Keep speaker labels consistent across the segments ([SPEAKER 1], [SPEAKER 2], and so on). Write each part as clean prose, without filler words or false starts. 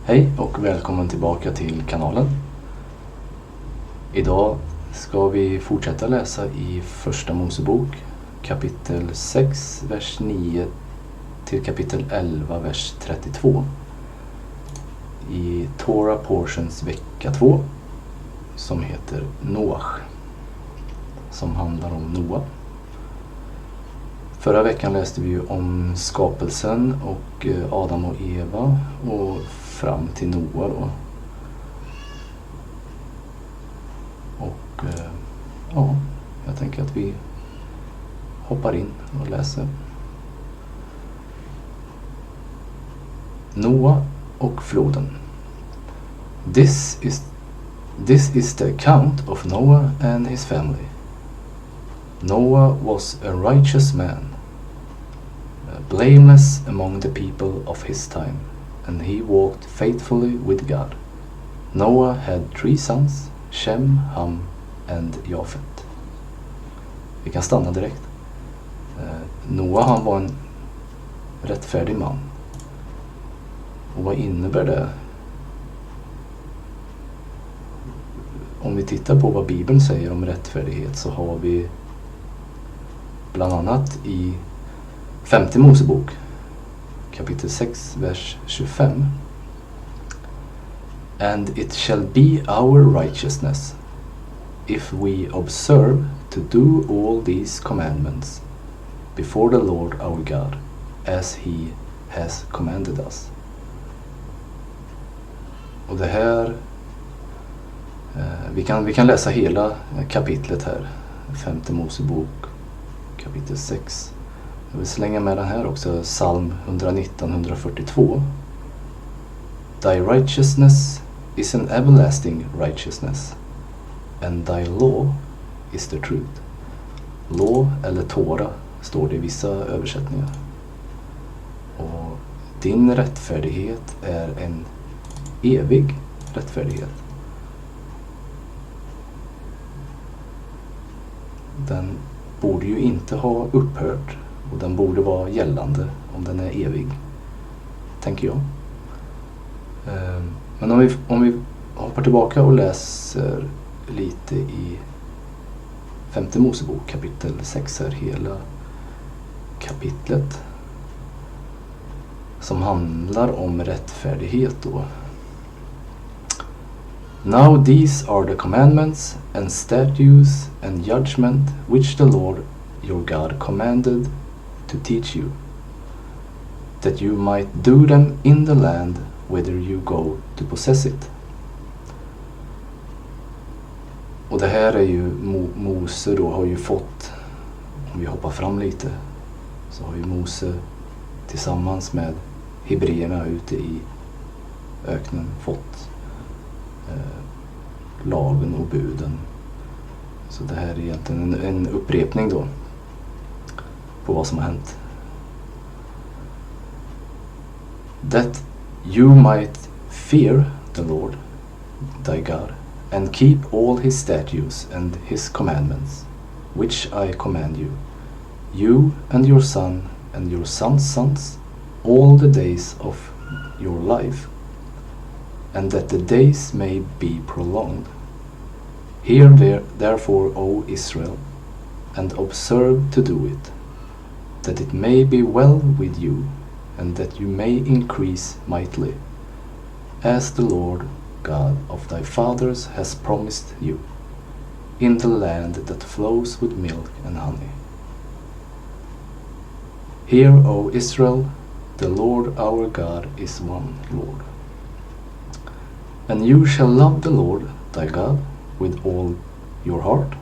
[SPEAKER 1] Hej och välkommen tillbaka till kanalen. Idag ska vi fortsätta läsa i Första Mosebok kapitel 6, vers 9 till kapitel 11, vers 32. I Torah Portions vecka 2 som heter Noach, som handlar om Noa. Förra veckan läste vi om skapelsen och Adam och Eva och fram till Noa då. Och ja, jag tänker att vi hoppar in och läser. Noa och floden. This is the account of Noah and his family. Noah was a righteous man, blameless among the people of his time, and he walked faithfully with God. Noah had 3 sons, Shem, Ham and Jafet. Vi kan stanna direkt. Noah, han var en rättfärdig man. Och vad innebär det? Om vi tittar på vad Bibeln säger om rättfärdighet så har vi bland annat i 5:e Mosebok kapitel 6 vers 25. And it shall be our righteousness if we observe to do all these commandments before the Lord our God as he has commanded us. Och det här vi kan läsa hela kapitlet här, 5:e Mosebok kapitel 6. Jag vill slänga med den här också, psalm 119-142. Thy righteousness is an everlasting righteousness, and thy law is the truth. Law eller Torah står det i vissa översättningar. Och din rättfärdighet är en evig rättfärdighet. Den borde ju inte ha upphört och den borde vara gällande om den är evig, tänker jag. Men om vi hoppar tillbaka och läser lite i 5:e Mosebok kapitel 6 här, hela kapitlet som handlar om rättfärdighet då. Now these are the commandments and statutes and judgment which the Lord your God commanded to teach you, that you might do them in the land whither you go to possess it. Och det här är ju Mose då har ju fått, om vi hoppar fram lite, så har ju Mose tillsammans med hebreerna ute i öknen fått lagen och buden. Så det här är egentligen en upprepning då på vad som har hänt. That you might fear the Lord thy God and keep all his statutes and his commandments which I command you, you and your son and your son's sons, all the days of your life, and that the days may be prolonged. Hear therefore, O Israel, and observe to do it, that it may be well with you, and that you may increase mightily, as the Lord God of thy fathers has promised you, in the land that flows with milk and honey. Hear, O Israel, the Lord our God is one Lord. And you shall love the Lord thy God with all your heart,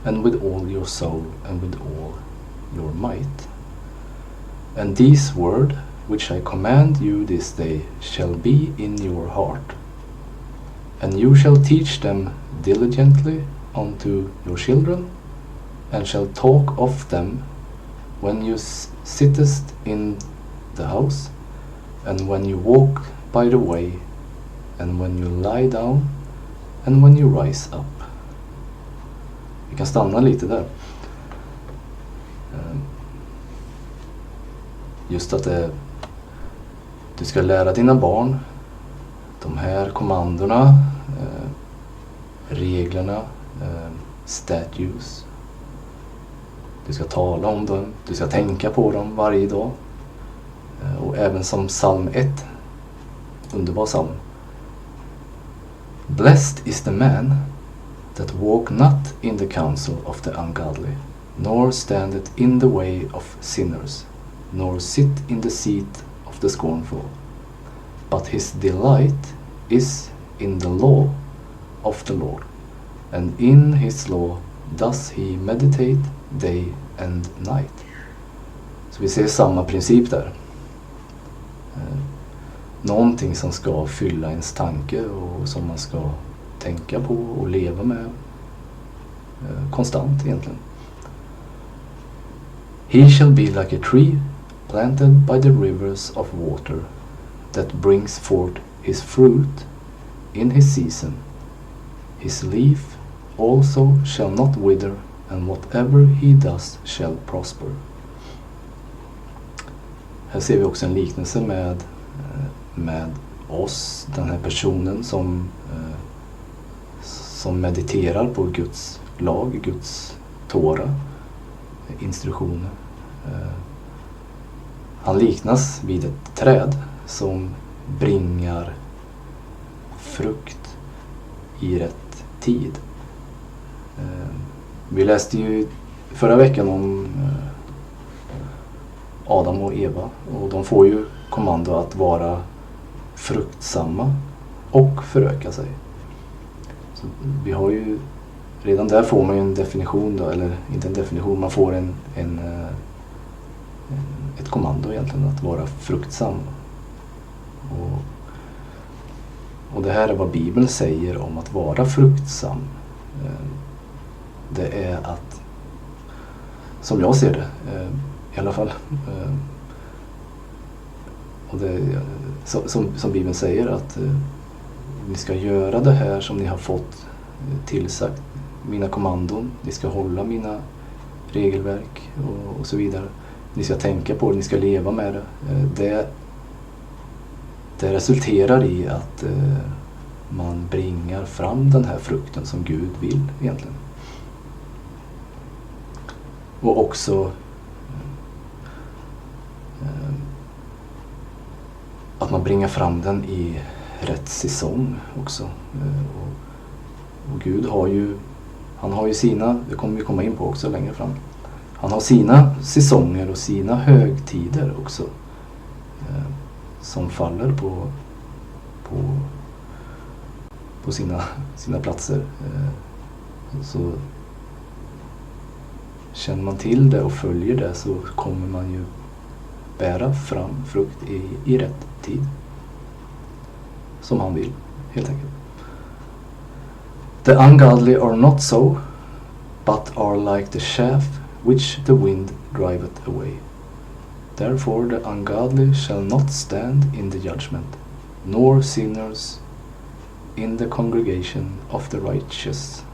[SPEAKER 1] and with all your soul, and with all your might. And these words which I command you this day shall be in your heart, and you shall teach them diligently unto your children, and shall talk of them when you sittest in the house, and when you walk by the way, and when you lie down, and when you rise up. Vi kan stanna lite där. Just att du ska lära dina barn de här kommandorna, reglerna, statutes. Du ska tala om dem, du ska tänka på dem varje dag. Och även som psalm 1, underbar psalm. Blessed is the man that walk not in the counsel of the ungodly, nor standeth in the way of sinners, nor sit in the seat of the scornful. But his delight is in the law of the Lord, and in his law does he meditate day and night. Så vi ser samma princip där. Någonting som ska fylla ens tanke och som man ska tänka på och leva med konstant egentligen. He shall be like a tree planted by the rivers of water, that brings forth his fruit in his season. His leaf also shall not wither, and whatever he does shall prosper. Här ser vi också en liknelse med oss, den här personen som mediterar på Guds lag, Guds Torah, instruktioner. Han liknas vid ett träd som bringar frukt i rätt tid. Vi läste ju förra veckan om Adam och Eva, och de får ju kommando att vara fruktsamma och föröka sig. Så vi har ju redan där får man ju en definition då, eller inte en definition, man får ett kommando egentligen att vara fruktsam. Och det här är vad Bibeln säger om att vara fruktsam. Det är att, som jag ser det i alla fall, och det, som Bibeln säger, att ni ska göra det här som ni har fått tillsagt, mina kommandon, ni ska hålla mina regelverk och så vidare. Ni ska tänka på det, ni ska leva med det. Det resulterar i att man bringar fram den här frukten som Gud vill egentligen. Och också att man bringar fram den i rätt säsong också. Och Gud har ju, han har ju sina, det kommer vi komma in på också längre fram. Han har sina säsonger och sina högtider också som faller på sina platser. Så känner man till det och följer det, så kommer man ju bära fram frukt i rätt tid. Som han vill, helt enkelt. The ungodly are not so, but are like the chaff which the wind driveth away. Therefore the ungodly shall not stand in the judgment, nor sinners in the congregation of the righteous.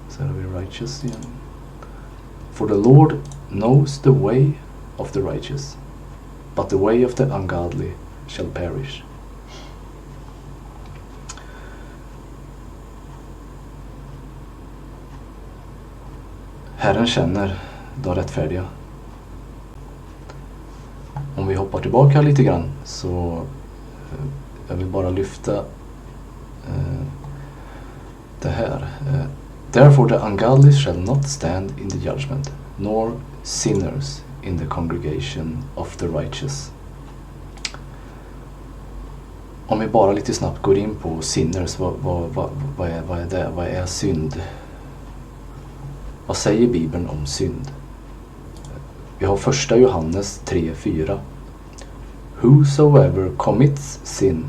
[SPEAKER 1] So are we righteous again? For the Lord knows the way of the righteous, but the way of the ungodly shall perish. Herren känner de rättfärdiga. Om vi hoppar tillbaka lite grann, så jag vill bara lyfta det här. Therefore the ungodly shall not stand in the judgment, nor sinners in the congregation of the righteous. Om vi bara lite snabbt går in på sinners, vad är det? Vad är synd? Vad säger Bibeln om synd? Vi har första Johannes 3:4. Whosoever commits sin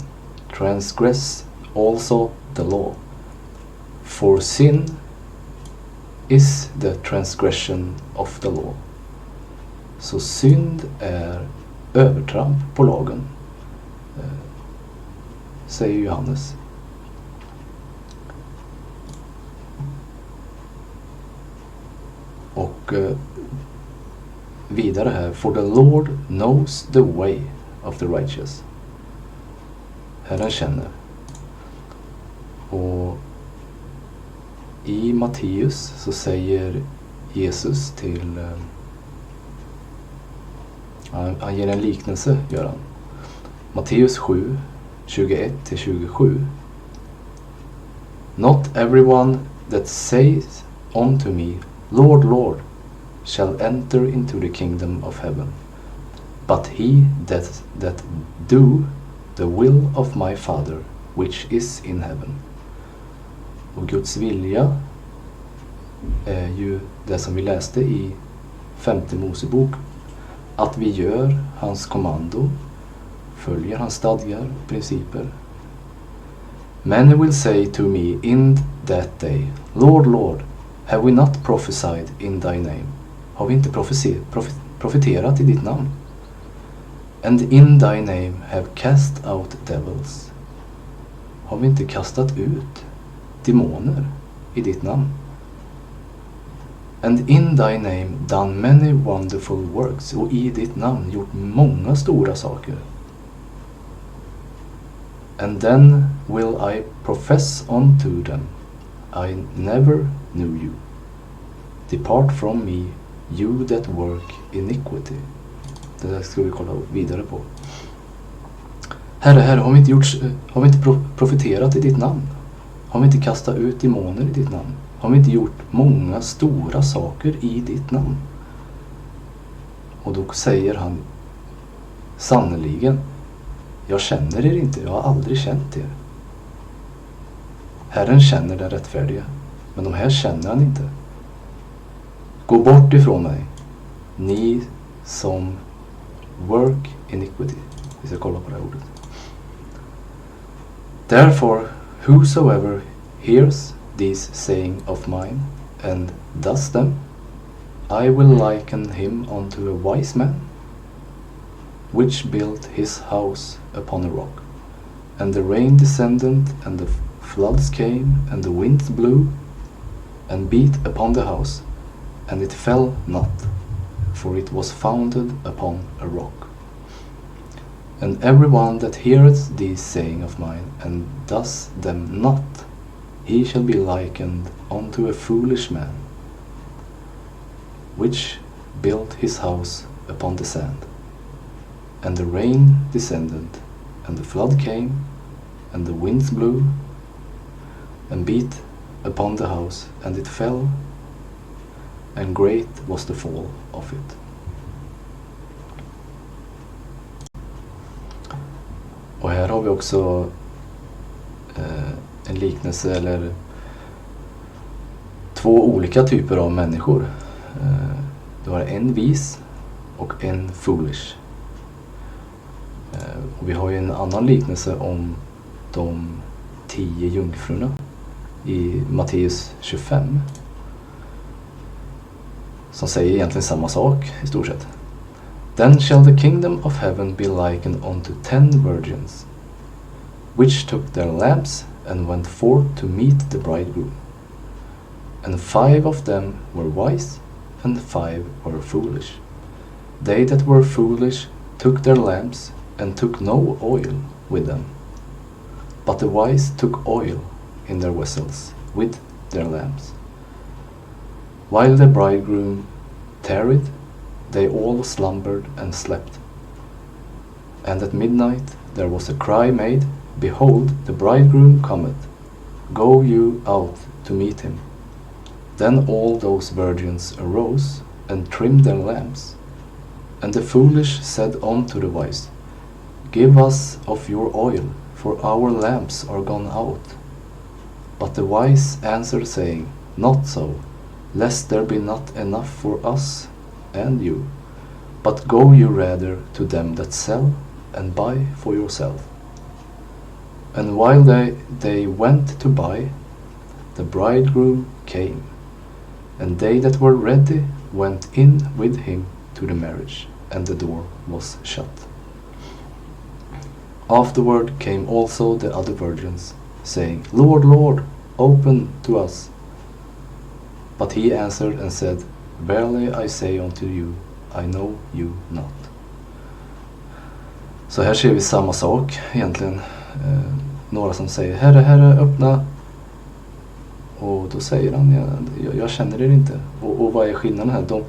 [SPEAKER 1] transgress also the law. For sin is the transgression of the law. Så synd är övertramp på lagen, säger Johannes. Och vidare här, for the Lord knows the way of the righteous, Herren känner. Och i Matteus så säger Jesus till... han ger en liknelse, gör han. Matteus 7, 21-27. Not everyone that says unto me, Lord, Lord, shall enter into the kingdom of heaven, but he that do the will of my Father which is in heaven. Och Guds vilja är ju det som vi läste i 5:e Mosebok, att vi gör hans kommando, följer hans stadgar och principer. Many will say to me in that day, Lord, Lord, have we not prophesied in thy name? Har vi inte profeterat i ditt namn? And in thy name have cast out devils. Har vi inte kastat ut demoner i ditt namn? And in thy name done many wonderful works. Och i ditt namn gjort många stora saker. And then will I profess unto them, I never knew you. Depart from me, you that work iniquity. Det där ska vi kolla vidare på. Herre, har vi inte profeterat i ditt namn? Har vi inte kastat ut demoner i ditt namn? Har vi inte gjort många stora saker i ditt namn? Och då säger han, sannoliken, jag känner er inte, jag har aldrig känt er. Herren känner den rättfärdiga, men de här känner han inte. Gå bort ifrån mig, ni som work iniquity. Vi ska kolla på det här ordet. Therefore, whosoever hears these saying of mine, and does them, I will liken him unto a wise man, which built his house upon a rock. And the rain descended, and the floods came, and the winds blew, and beat upon the house, and it fell not, for it was founded upon a rock. And everyone that heareth these saying of mine, and does them not, he shall be likened unto a foolish man, which built his house upon the sand. And the rain descended, and the flood came, and the winds blew, and beat upon the house, and it fell, and great was the fall of it. Och här har vi också en liknelse, eller två olika typer av människor. Du har en vis och en foolish. Och vi har ju en annan liknelse om de 10 jungfrurna i Matteus 25. Som säger egentligen samma sak i stort sett. Then shall the kingdom of heaven be likened unto 10 virgins, which took their lamps and went forth to meet the bridegroom. And 5 of them were wise, and 5 were foolish. They that were foolish took their lamps, and took no oil with them. But the wise took oil in their vessels with their lamps. While the bridegroom tarried, they all slumbered and slept. And at midnight there was a cry made, Behold, the bridegroom cometh, go you out to meet him. Then all those virgins arose, and trimmed their lamps. And the foolish said unto the wise, Give us of your oil, for our lamps are gone out. But the wise answered, saying, Not so, lest there be not enough for us and you, but go you rather to them that sell, and buy for yourself. And while they went to buy, the bridegroom came, and they that were ready went in with him to the marriage, and the door was shut. Afterward came also the other virgins, saying, Lord, Lord, open to us. But he answered and said, Verily I say unto you, I know you not. Så här ser vi samma sak egentligen. några som säger Herre, Herre, öppna. Och då säger han, jag känner er inte. Och vad är skillnaden här?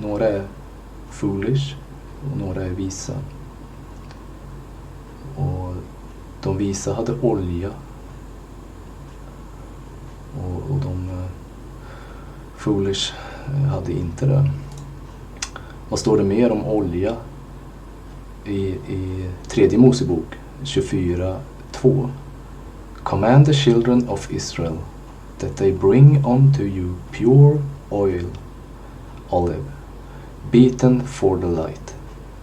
[SPEAKER 1] Några är foolish och några är visa. Och de visa hade olja. Och de foolish hade inte det. Vad står det mer om olja i tredje Mosebok 24:2? Command the children of Israel that they bring unto you pure olive, beaten for the light,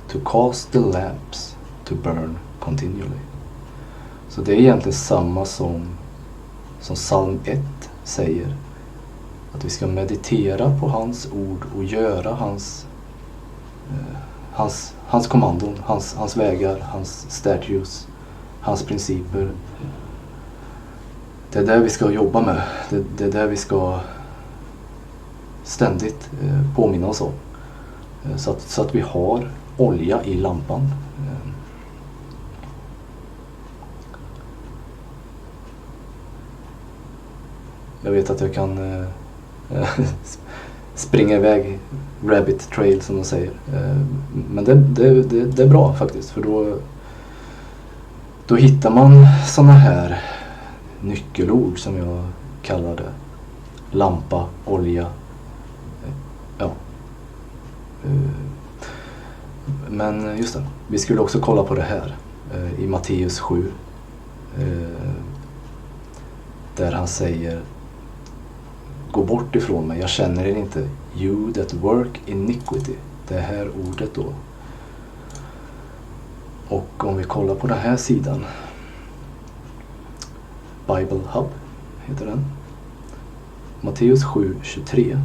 [SPEAKER 1] to cause the lamps to burn continually. Så det är egentligen samma som psalm 1 säger. Att vi ska meditera på hans ord och göra hans kommandon, hans vägar, hans statutes, hans principer. Det är det vi ska jobba med. Det är det vi ska ständigt påminna oss om. Så att vi har olja i lampan. Jag vet att jag kan springa iväg rabbit trail som de säger. Men det är bra faktiskt. För då hittar man såna här nyckelord som jag kallar det. Lampa, olja. Ja. Men just det. Vi skulle också kolla på det här. I Matteus 7. Där han säger: gå bort ifrån mig, jag känner er inte. You that work iniquity. Det här ordet då. Och om vi kollar på den här sidan. Bible Hub heter den. Matteus 7:23.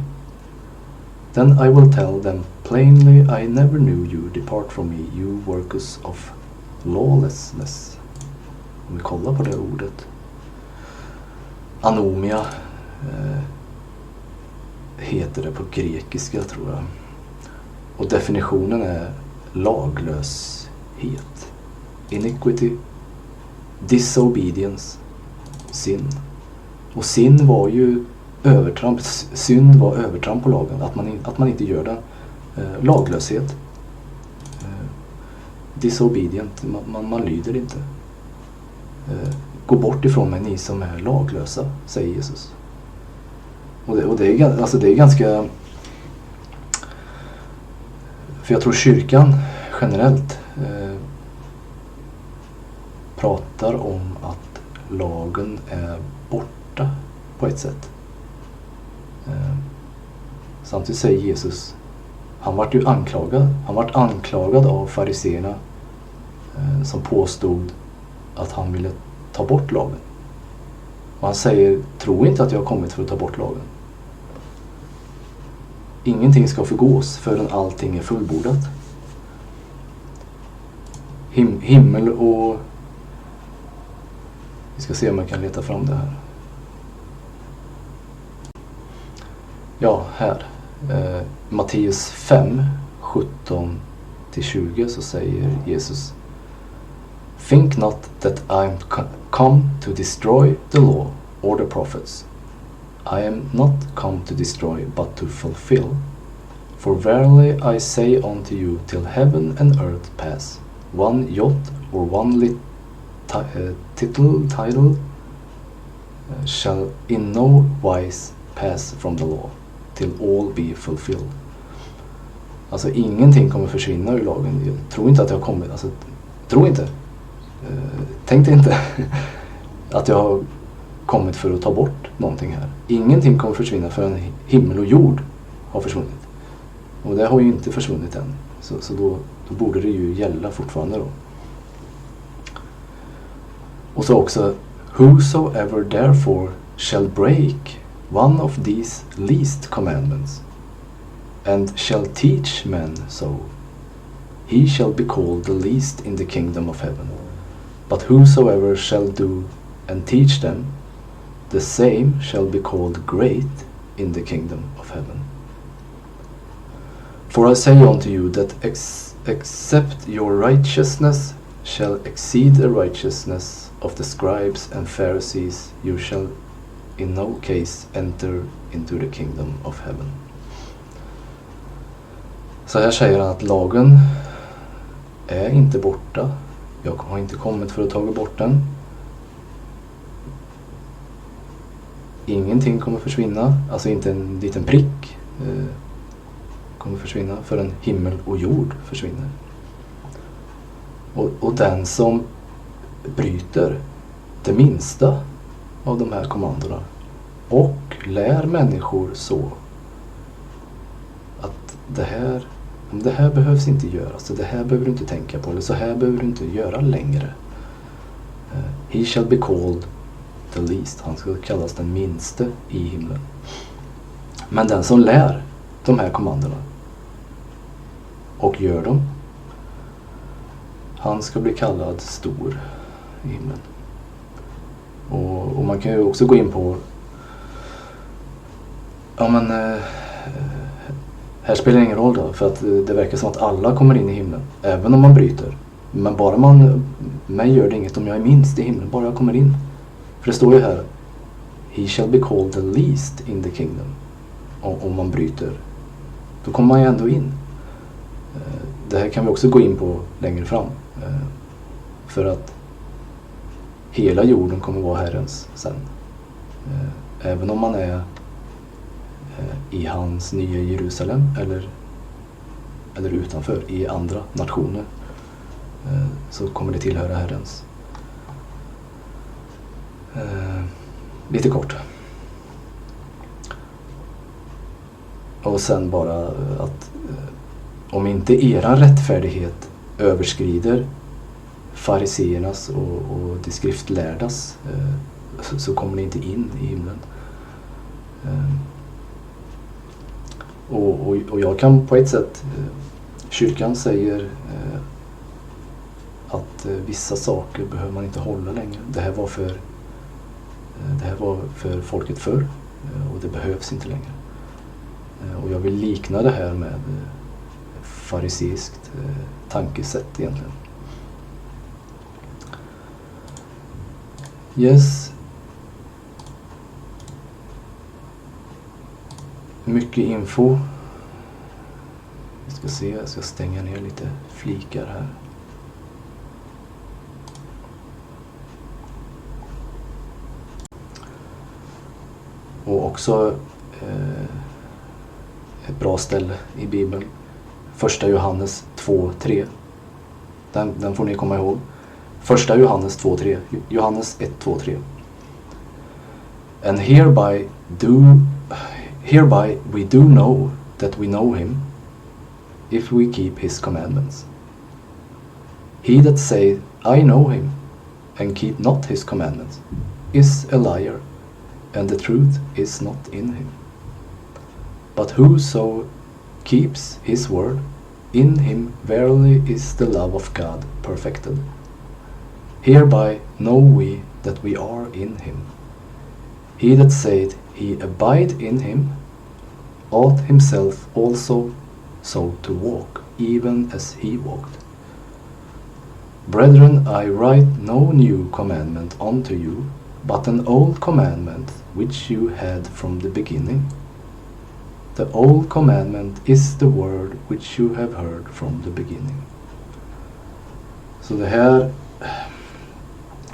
[SPEAKER 1] Then I will tell them plainly, I never knew you, depart from me, you workers of lawlessness. Om vi kollar på det ordet. Anomia heter det på grekiska, tror jag. Och definitionen är laglöshet. Iniquity, disobedience, sin. Och sin var ju övertramp. Synd var övertramp på lagen. Att man inte gör det. Laglöshet. Disobedient. Man lyder inte. Gå bort ifrån mig, ni som är laglösa, säger Jesus. Och det är ganska... För jag tror kyrkan generellt pratar om att lagen är borta på ett sätt. Samtidigt säger Jesus, han vart ju anklagad. Han vart anklagad av fariseerna som påstod att han ville ta bort lagen. Och han säger, tro inte att jag har kommit för att ta bort lagen. Ingenting ska förgås förrän allting är fullbordat. Himmel och... Vi ska se om jag kan leta fram det här. Ja, här. Matteus 5, 17-20 så säger Jesus: think not that I am come to destroy the law or the prophets. I am not come to destroy, but to fulfill. For verily I say unto you, till heaven and earth pass, one jot or one title shall in no wise pass from the law, till all be fulfilled. Alltså ingenting kommer försvinna ur lagen. Jag tror inte att jag kommer... Alltså, tro inte. Tänkte inte att jag har kommit för att ta bort någonting här. Ingenting kommer försvinna förrän himmel och jord har försvunnit. Och det har ju inte försvunnit än. Så då borde det ju gälla fortfarande då. Och så också: whosoever therefore shall break one of these least commandments and shall teach men so, he shall be called the least in the kingdom of heaven. But whosoever shall do and teach them, the same shall be called great in the kingdom of heaven. For I say unto you that except your righteousness shall exceed the righteousness of the scribes and Pharisees, you shall in no case enter into the kingdom of heaven. Så här säger han att lagen är inte borta. Jag har inte kommit för att ta bort den. Ingenting kommer försvinna, alltså inte en liten prick kommer försvinna förrän himmel och jord försvinner. Och den som bryter det minsta av de här kommandona och lär människor så att det här behövs inte göras, så det här behöver du inte tänka på, eller så här behöver du inte göra längre. He shall be called the least. Han ska kallas den minste i himlen. Men den som lär de här kommandona och gör dem, han ska bli kallad stor i himlen. Och man kan ju också gå in på här spelar det ingen roll då, för att det verkar som att alla kommer in i himlen, även om man bryter. Men bara mig gör det inget om jag är minst i himlen, bara jag kommer in. För det står ju här, he shall be called the least in the kingdom. Om man bryter, då kommer man ju ändå in. Det här kan vi också gå in på längre fram. För att hela jorden kommer vara Herrens sen. Även om man är i hans nya Jerusalem eller utanför i andra nationer, så kommer det tillhöra Herrens. Lite kort. Och sen bara att om inte era rättfärdighet överskrider fariseernas och de skriftlärdas, så kommer ni inte in i himlen. Och jag kan på ett sätt, kyrkan säger att vissa saker behöver man inte hålla längre. Det här var för folket förr, och det behövs inte längre. Och jag vill likna det här med fariseiskt tankesätt egentligen. Yes. Mycket info. Vi ska se, jag ska stänga ner lite flikar här. Och också ett bra ställe i Bibeln. 1 Johannes 2:3. Den får ni komma ihåg. 1 Johannes 2:3. Johannes 1:2-3. And hereby we do know that we know him, if we keep his commandments. He that saith, I know him, and keep not his commandments, is a liar, and the truth is not in him. But whoso keeps his word, in him verily is the love of God perfected. Hereby know we that we are in him. He that saith he abide in him, ought himself also so to walk, even as he walked. Brethren, I write no new commandment unto you, but an old commandment which you had from the beginning. The old commandment is the word which you have heard from the beginning. Så det här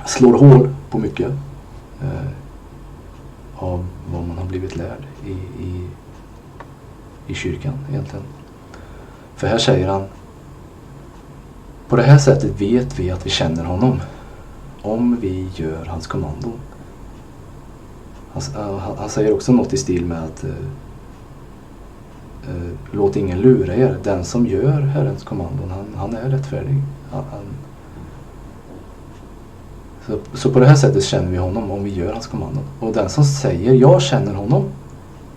[SPEAKER 1] slår hål på mycket av vad man har blivit lärd i kyrkan egentligen. För här säger han, på det här sättet vet vi att vi känner honom, om vi gör hans kommandon. Han säger också något i stil med att låt ingen lura er, den som gör Herrens kommandon, han är rättfärdig. Så på det här sättet känner vi honom, om vi gör hans kommandon. Och den som säger, jag känner honom,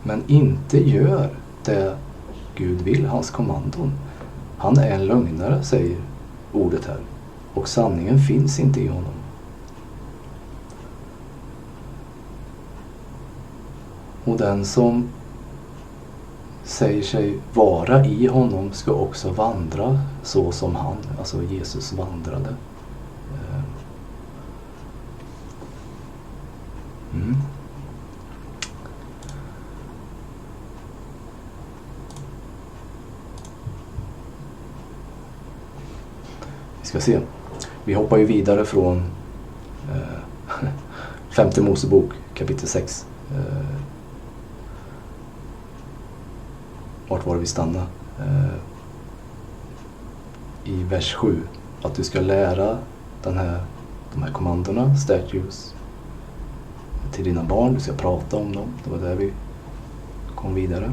[SPEAKER 1] men inte gör det Gud vill, hans kommandon, han är en lögnare, säger ordet här. Och sanningen finns inte i honom. Och den som säger sig vara i honom ska också vandra så som han, alltså Jesus, vandrade. ska se. Vi hoppar ju vidare från femte Mosebok kapitel 6. Vart var det vi stannade? I vers 7. Att du ska lära de här kommandona, statutes, till dina barn. Du ska prata om dem. Det var där vi kom vidare.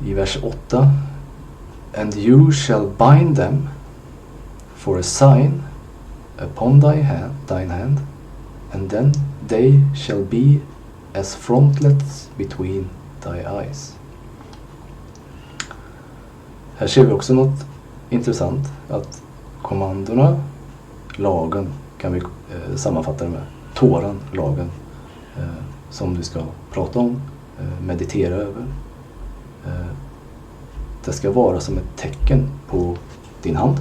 [SPEAKER 1] I vers 8. And you shall bind them for a sign upon thine hand, and then they shall be as frontlets between thy eyes. Här ser vi också något intressant, att kommandona, lagen kan vi sammanfatta det med. Toran, lagen, som du ska prata om, meditera över. Det ska vara som ett tecken på din hand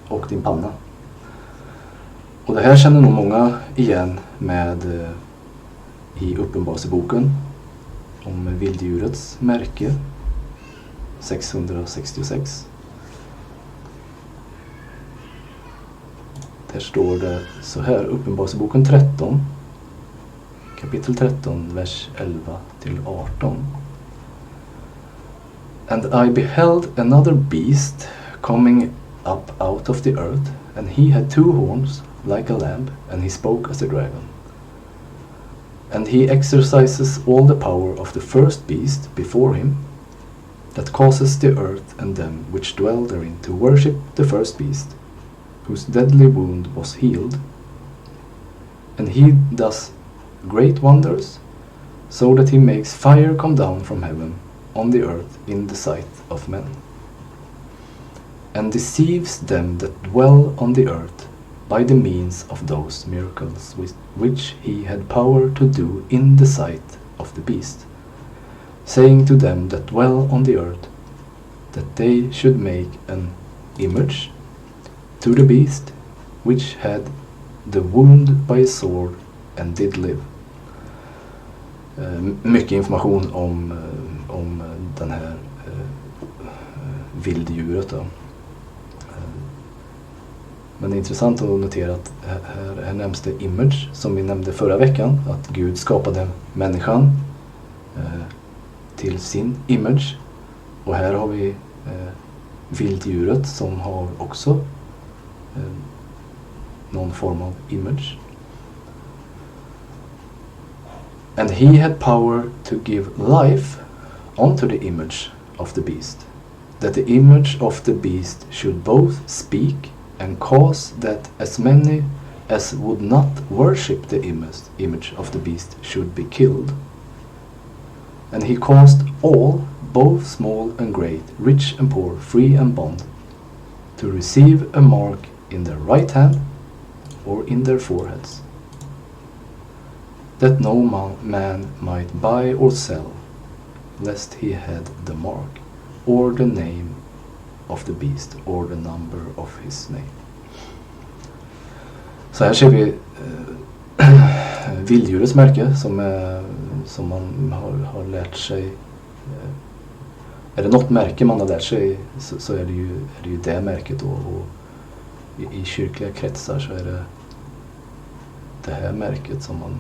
[SPEAKER 1] och din panna. Och det här känner nog många igen med i Uppenbarelseboken om vilddjurets märke 666. Där står det så här, Uppenbarelseboken 13, kapitel 13, vers 11 till 18. And I beheld another beast coming up out of the earth, and he had two horns like a lamb, and he spoke as a dragon. And he exercises all the power of the first beast before him, that causes the earth and them which dwell therein to worship the first beast, whose deadly wound was healed. And he does great wonders, so that he makes fire come down from heaven on the earth in the sight of men, and deceives them that dwell on the earth by the means of those miracles which he had power to do in the sight of the beast, saying to them that dwell on the earth, that they should make an image to the beast which had the wound by a sword and did live. Mycket information om den här vilddjuret då. Men det är intressant att notera att här nämns det image, som vi nämnde förra veckan, att Gud skapade människan till sin image. Och här har vi vilddjuret som har också någon form av image. And he had power to give life unto the image of the beast, that the image of the beast should both speak and cause that as many as would not worship the image of the beast should be killed. And he caused all, both small and great, rich and poor, free and bond, to receive a mark in their right hand or in their foreheads, that no man might buy or sell, lest he had the mark, or the name of the beast, or the number of his name. Så här ser vi vilddjurets märke som man har lärt sig. Är det något märke man har lärt sig så är det ju det märket då. Och i kyrkliga kretsar så är det här märket som man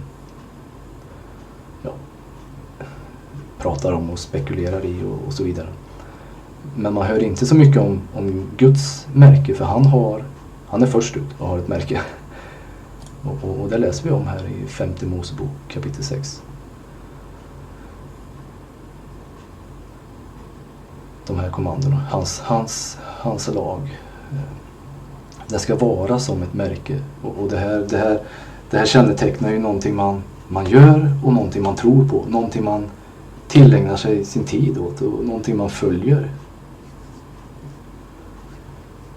[SPEAKER 1] pratar om och spekulerar i och så vidare. Men man hör inte så mycket om Guds märke, för han är först ut och har ett märke. Och det läser vi om här i femte Mosebok kapitel 6. De här kommandona, hans lag. Det ska vara som ett märke. Och det här kännetecknar ju någonting man gör och någonting man tror på. Någonting man tillägnar sig sin tid åt och någonting man följer.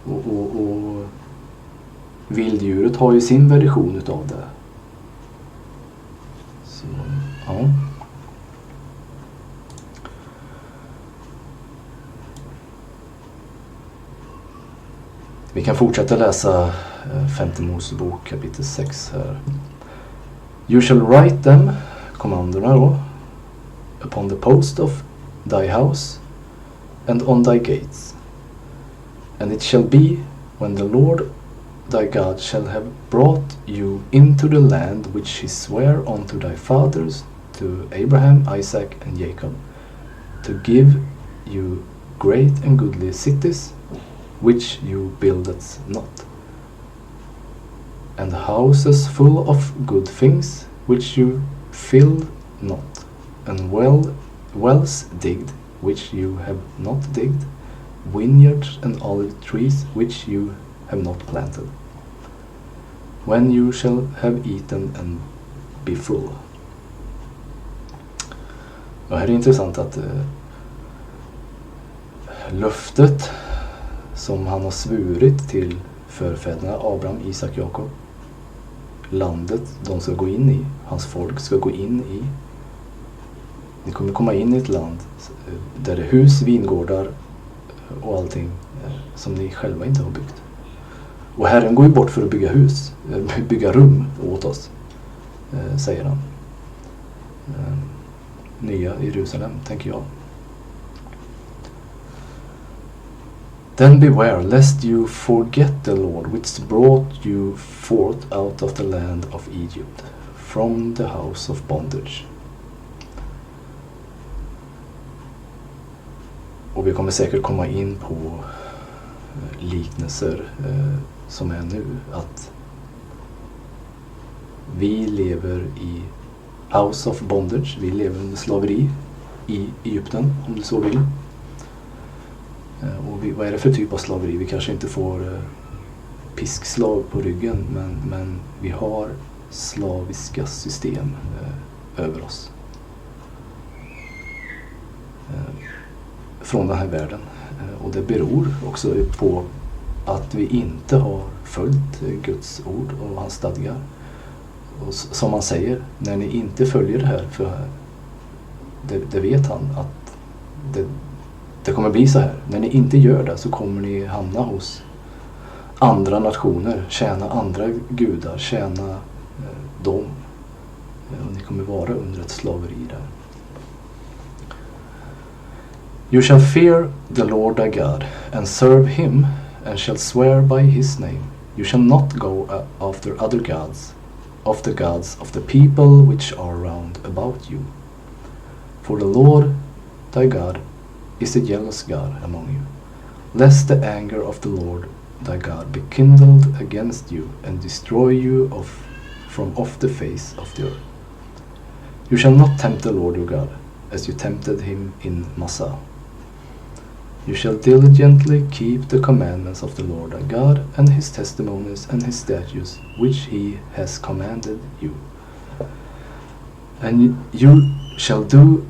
[SPEAKER 1] Och vilddjuret har ju sin version utav det. Så, ja. Vi kan fortsätta läsa femte Mosebok kapitel 6 här. You shall write them, kommandona då, upon the post of thy house and on thy gates, And it shall be, when the Lord thy God shall have brought you into the land which he sware unto thy fathers, to Abraham, Isaac, and Jacob, to give you great and goodly cities, which you builded not, and houses full of good things, which you filled not, and wells digged, which you have not digged, vineyards and olive trees, which you have not planted, when you shall have eaten and be full. Och här är det intressant att löftet som han har svurit till förfäderna Abraham, Isak, Jakob, landet de ska gå in i, hans folk ska gå in i. Ni kommer komma in i ett land där det är hus, vingårdar och allting som ni själva inte har byggt. Och Herren går ju bort för att bygga hus, bygga rum åt oss, säger han. Nya Jerusalem, tänker jag. Then beware lest you forget the Lord which brought you forth out of the land of Egypt, from the house of bondage. Och vi kommer säkert komma in på liknelser som är nu. Att vi lever i house of bondage. Vi lever under slaveri i Egypten, om du så vill. Och vad är det för typ av slaveri? Vi kanske inte får piskslag på ryggen, men vi har slaviska system över oss. Från den här världen. Och det beror också på att vi inte har följt Guds ord och hans stadgar. Och som han säger, när ni inte följer det här, för det vet han att det kommer bli så här. När ni inte gör det så kommer ni hamna hos andra nationer, tjäna andra gudar, tjäna dem. Och ni kommer vara under ett slaveri där. You shall fear the Lord thy God, and serve him, and shall swear by his name. You shall not go after other gods, of the gods of the people which are round about you. For the Lord thy God is a jealous God among you, lest the anger of the Lord thy God be kindled against you, and destroy you from off the face of the earth. You shall not tempt the Lord your God, as you tempted him in Massah. You shall diligently keep the commandments of the Lord thy God, and his testimonies and his statutes, which he has commanded you. And you shall do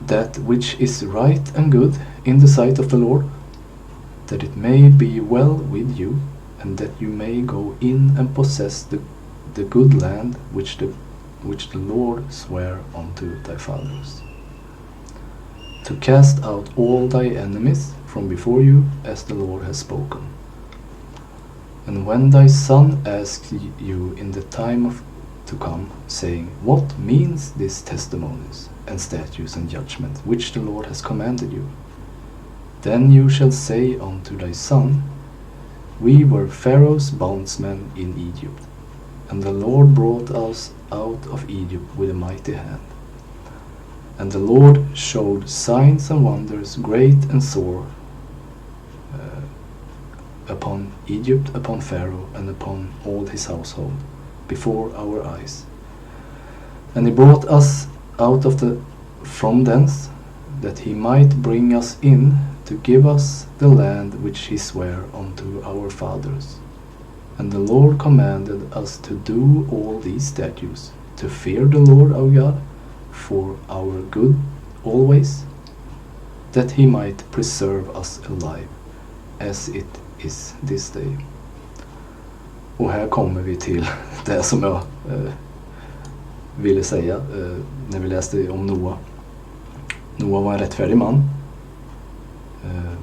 [SPEAKER 1] that which is right and good in the sight of the Lord, that it may be well with you, and that you may go in and possess the good land which the Lord sware unto thy fathers, to cast out all thy enemies from before you, as the Lord has spoken. And when thy son asks you in the time to come, saying, What means these testimonies and statutes and judgments which the Lord has commanded you? Then you shall say unto thy son, We were Pharaoh's bondsmen in Egypt, and the Lord brought us out of Egypt with a mighty hand. And the Lord showed signs and wonders great and sore upon Egypt, upon Pharaoh, and upon all his household, before our eyes. And he brought us out from thence, that he might bring us in to give us the land which he sware unto our fathers. And the Lord commanded us to do all these statutes, to fear the Lord our God, for our good always, that he might preserve us alive, as it is this day. Och här kommer vi till det som jag ville säga när vi läste om Noa. Noa var en rättfärdig man,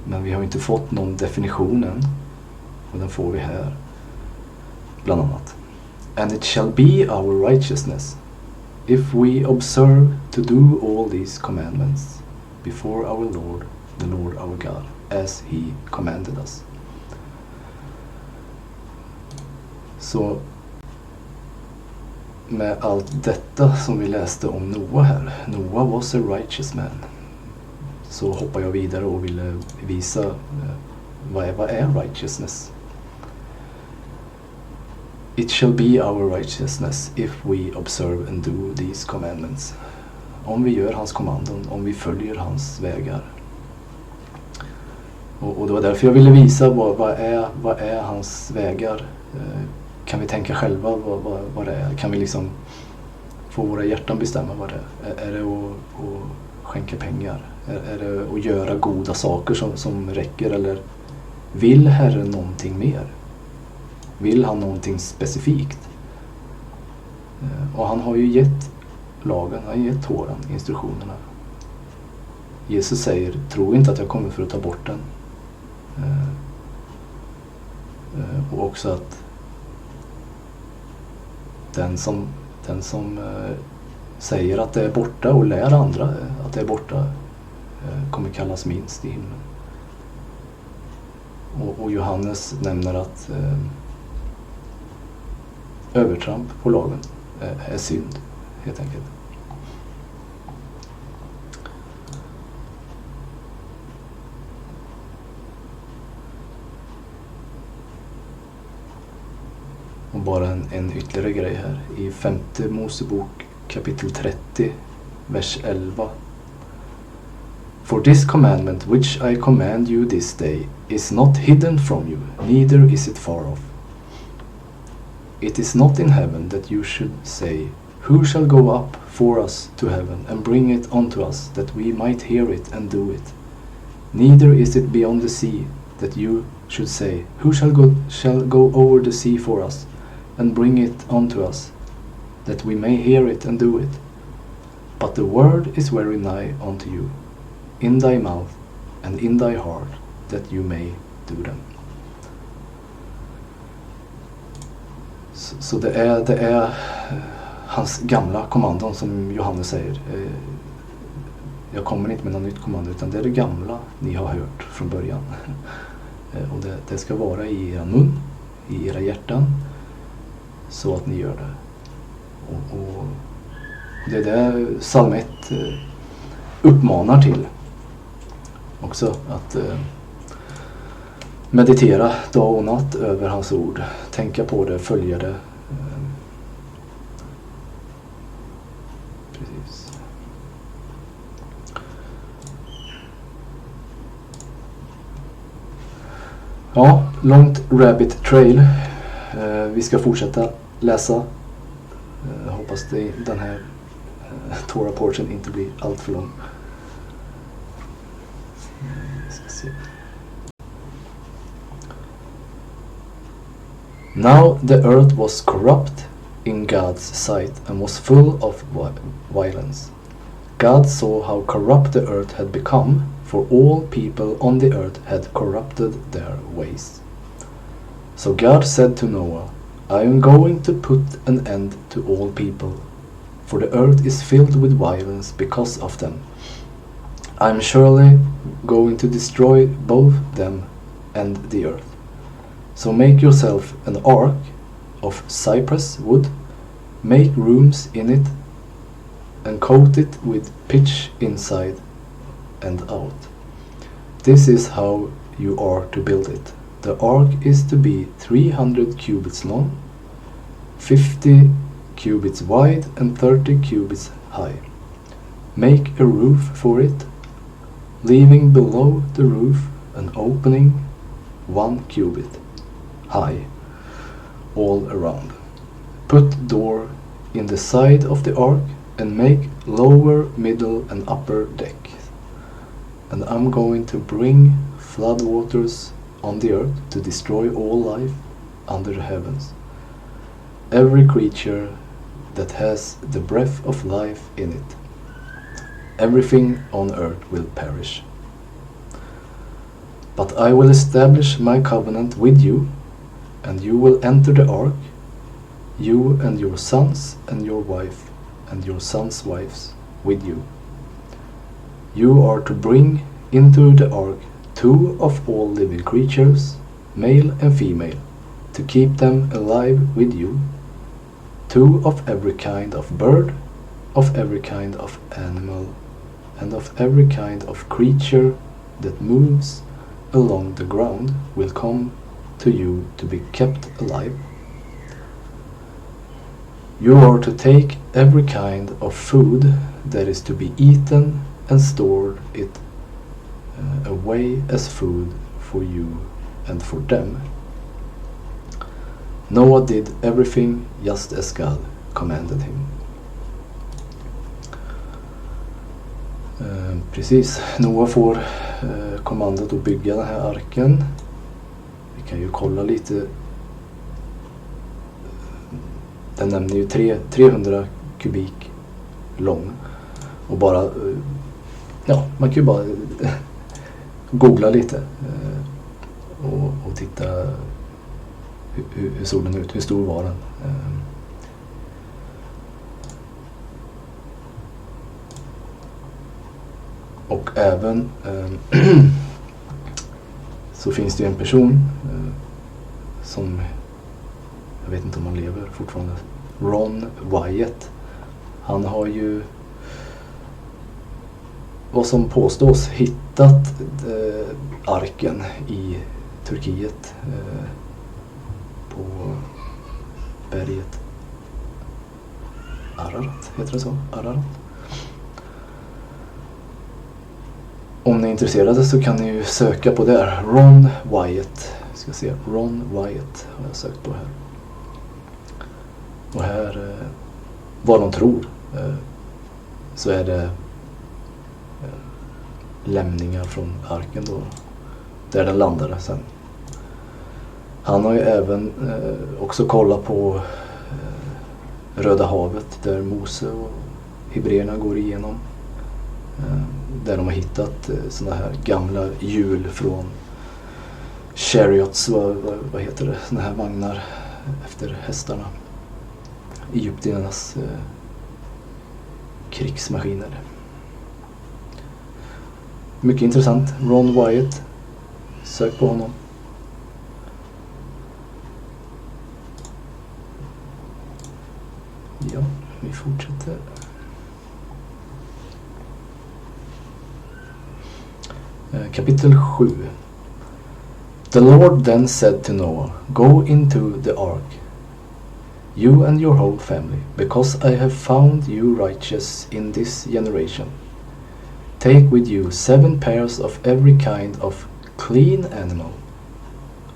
[SPEAKER 1] men vi har inte fått någon definition än, och den får vi här bland annat. And it shall be our righteousness, if we observe to do all these commandments before our Lord, the Lord our God, as he commanded us. Så med allt detta som vi läste om Noah här, Noah was a righteous man, så hoppar jag vidare och ville visa vad är righteousness. It shall be our righteousness if we observe and do these commandments. Om vi gör hans kommandon, om vi följer hans vägar. Och det var därför jag ville visa vad är hans vägar. Kan vi tänka själva vad det är? Kan vi liksom få våra hjärtan bestämma vad det är? Är det att skänka pengar? Är det att göra goda saker som räcker? Eller vill Herren någonting mer? Vill han någonting specifikt? Och han har ju gett lagen, han har gett Toran, instruktionerna. Jesus säger, tro inte att jag kommer för att ta bort den. Och också att den som säger att det är borta och lär andra att det är borta kommer kallas minst i himlen. Och Johannes nämner att övertramp på lagen är synd, helt enkelt. Och bara en ytterligare grej här. I 5:e Mosebok kapitel 30, vers 11. For this commandment which I command you this day is not hidden from you, neither is it far off. It is not in heaven that you should say, who shall go up for us to heaven and bring it unto us, that we might hear it and do it. Neither is it beyond the sea that you should say, who shall go over the sea for us and bring it unto us, that we may hear it and do it. But the word is very nigh unto you, in thy mouth and in thy heart, that you may do them. Så det är hans gamla kommandon som Johannes säger. Jag kommer inte med något nytt kommando, utan det är det gamla ni har hört från början. Och det ska vara i era mun, i era hjärtan, så att ni gör det. Och det är det psalm 1 uppmanar till. Också att meditera dag och natt över hans ord. Tänka på det, följa det. Precis. Ja, långt rabbit trail. Vi ska fortsätta läsa. Hoppas den här Torah portion inte blir allt för lång. Ska se. Now the earth was corrupt in God's sight and was full of violence. God saw how corrupt the earth had become, for all people on the earth had corrupted their ways. So God said to Noah, I am going to put an end to all people, for the earth is filled with violence because of them. I am surely going to destroy both them and the earth. So make yourself an ark of cypress wood, make rooms in it, and coat it with pitch inside and out. This is how you are to build it. The ark is to be 300 cubits long, 50 cubits wide, and 30 cubits high. Make a roof for it, leaving below the roof an opening 1 cubit high all around. Put door in the side of the ark and make lower, middle and upper deck. And I'm going to bring flood waters on the earth to destroy all life under the heavens. Every creature that has the breath of life in it. Everything on earth will perish. But I will establish my covenant with you, and you will enter the ark, you and your sons and your wife and your sons' wives with you. You are to bring into the ark 2 of all living creatures, male and female, to keep them alive with you, 2 of every kind of bird, of every kind of animal, and of every kind of creature that moves along the ground will come to you to be kept alive. You are to take every kind of food that is to be eaten and stored it away as food for you and for them. Noah did everything just as God commanded him. Precis, Noah får kommandot att bygga den här arken. Vi kan ju kolla lite. Den nämner ju 300 kubik lång. Och bara, ja, man kan ju bara googla lite och titta hur såg den ut, hur stor var den. Och även så finns det ju en person som, jag vet inte om han lever fortfarande, Ron Wyatt. Han har ju, vad som påstås, hittat arken i Turkiet på berget Ararat, heter det så? Ararat. Om ni är intresserade så kan ni ju söka på där. Ron Wyatt. Ska se. Ron Wyatt har jag sökt på här. Och här, vad de tror, så är det lämningar från arken då. Där den landade sen. Han har ju även också kollat på Röda havet där Mose och hebreerna går igenom. Där de har hittat såna här gamla hjul från chariots, vad heter det, såna här vagnar efter hästarna. Egyptiernas krigsmaskiner. Mycket intressant. Ron Wyatt. Sök på honom. Ja, vi fortsätter. Kapitel 7. The Lord then said to Noah, Go into the ark, you and your whole family, because I have found you righteous in this generation. Take with you 7 pairs of every kind of clean animal.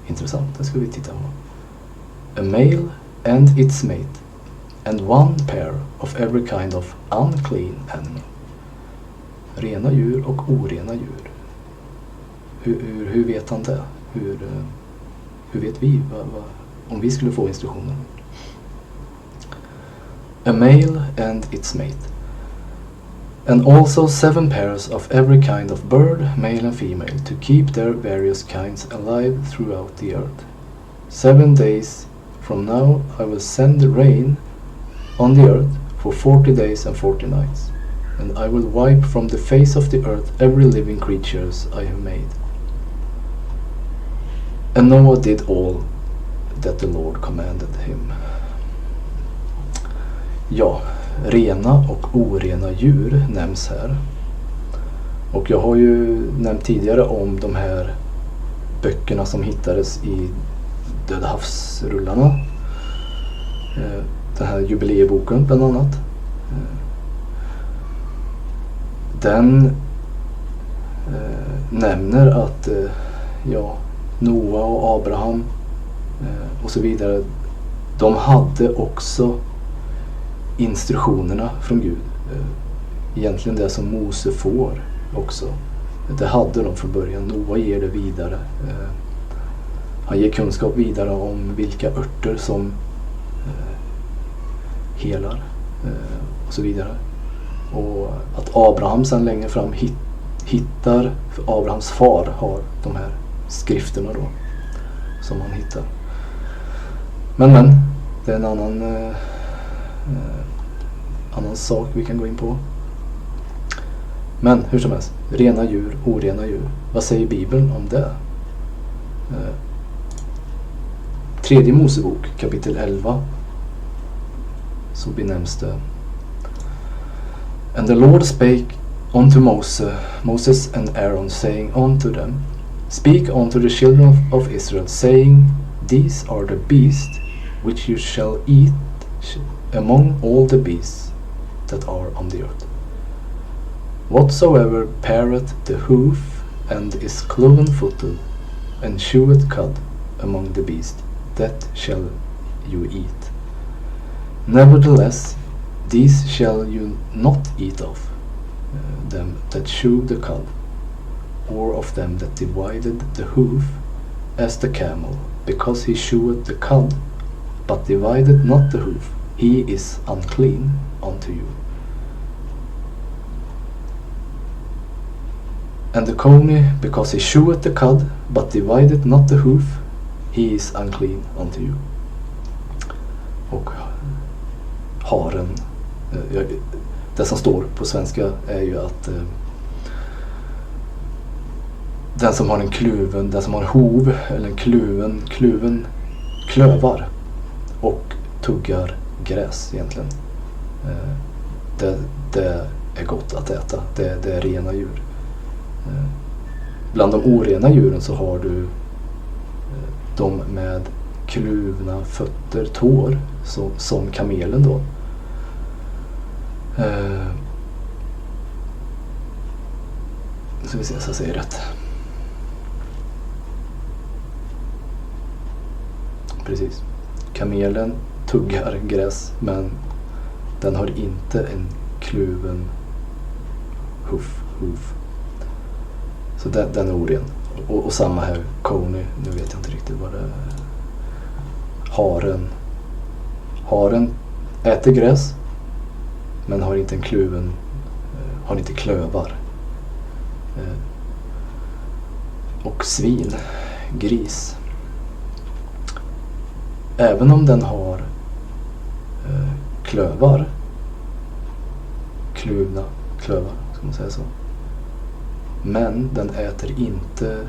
[SPEAKER 1] Intressant, det ska vi titta på. A male and its mate, and 1 pair of every kind of unclean animal. Rena djur och orena djur. Hur vet han det? Hur vet vi om vi skulle få instruktioner? A male and its mate. And also 7 pairs of every kind of bird, male and female, to keep their various kinds alive throughout the earth. 7 days from now I will send the rain on the earth for 40 days and 40 nights. And I will wipe from the face of the earth every living creatures I have made. And Noah did all that the Lord commanded him. Ja, rena och orena djur nämns här. Och jag har ju nämnt tidigare om de här böckerna som hittades i Döda havsrullarna. Den här jubileeboken bland annat. Den nämner att Noa och Abraham och så vidare, de hade också instruktionerna från Gud. Egentligen det som Mose får också. Det hade de från början. Noa ger det vidare. Han ger kunskap vidare om vilka örter som helar och så vidare. Och att Abraham sen längre fram hittar, för Abrahams far har de här skrifterna då som han hittar. Men det är en annan sak vi kan gå in på. Men hur som helst, rena djur, orena djur. Vad säger Bibeln om det? Tredje Mosebok kapitel 11 så benämns det: And the Lord spake unto Moses and Aaron, saying unto them, Speak unto the children of Israel, saying, These are the beasts which you shall eat among all the beasts that are on the earth. Whatsoever pareth the hoof, and is cloven-footed, and cheweth cud among the beasts, that shall you eat. Nevertheless, these shall you not eat of, them that chew the cud, or of them that divided the hoof, as the camel, because he cheweth the cud, but divided not the hoof, he is unclean unto you. And the coney, because he cheweth the cud, but divided not the hoof, he is unclean unto you. Och haren, det som står på svenska är ju att den som har en hov eller en kluven klövar och tuggar gräs egentligen. Det är gott att äta. Det är rena djur. Bland de orena djuren så har du de med kluvna fötter, tår, som kamelen då. Så vi ser så jag säger rätt. Precis. Kamelen tuggar gräs, men den har inte en kluven hoof. Så den är oren. Och samma här, coney, nu vet jag inte riktigt vad det är. Haren äter gräs, men har inte en kluven, har inte klövar. Och svin, gris, även om den har klövar, kluvna klövar, ska man säga så, men den äter inte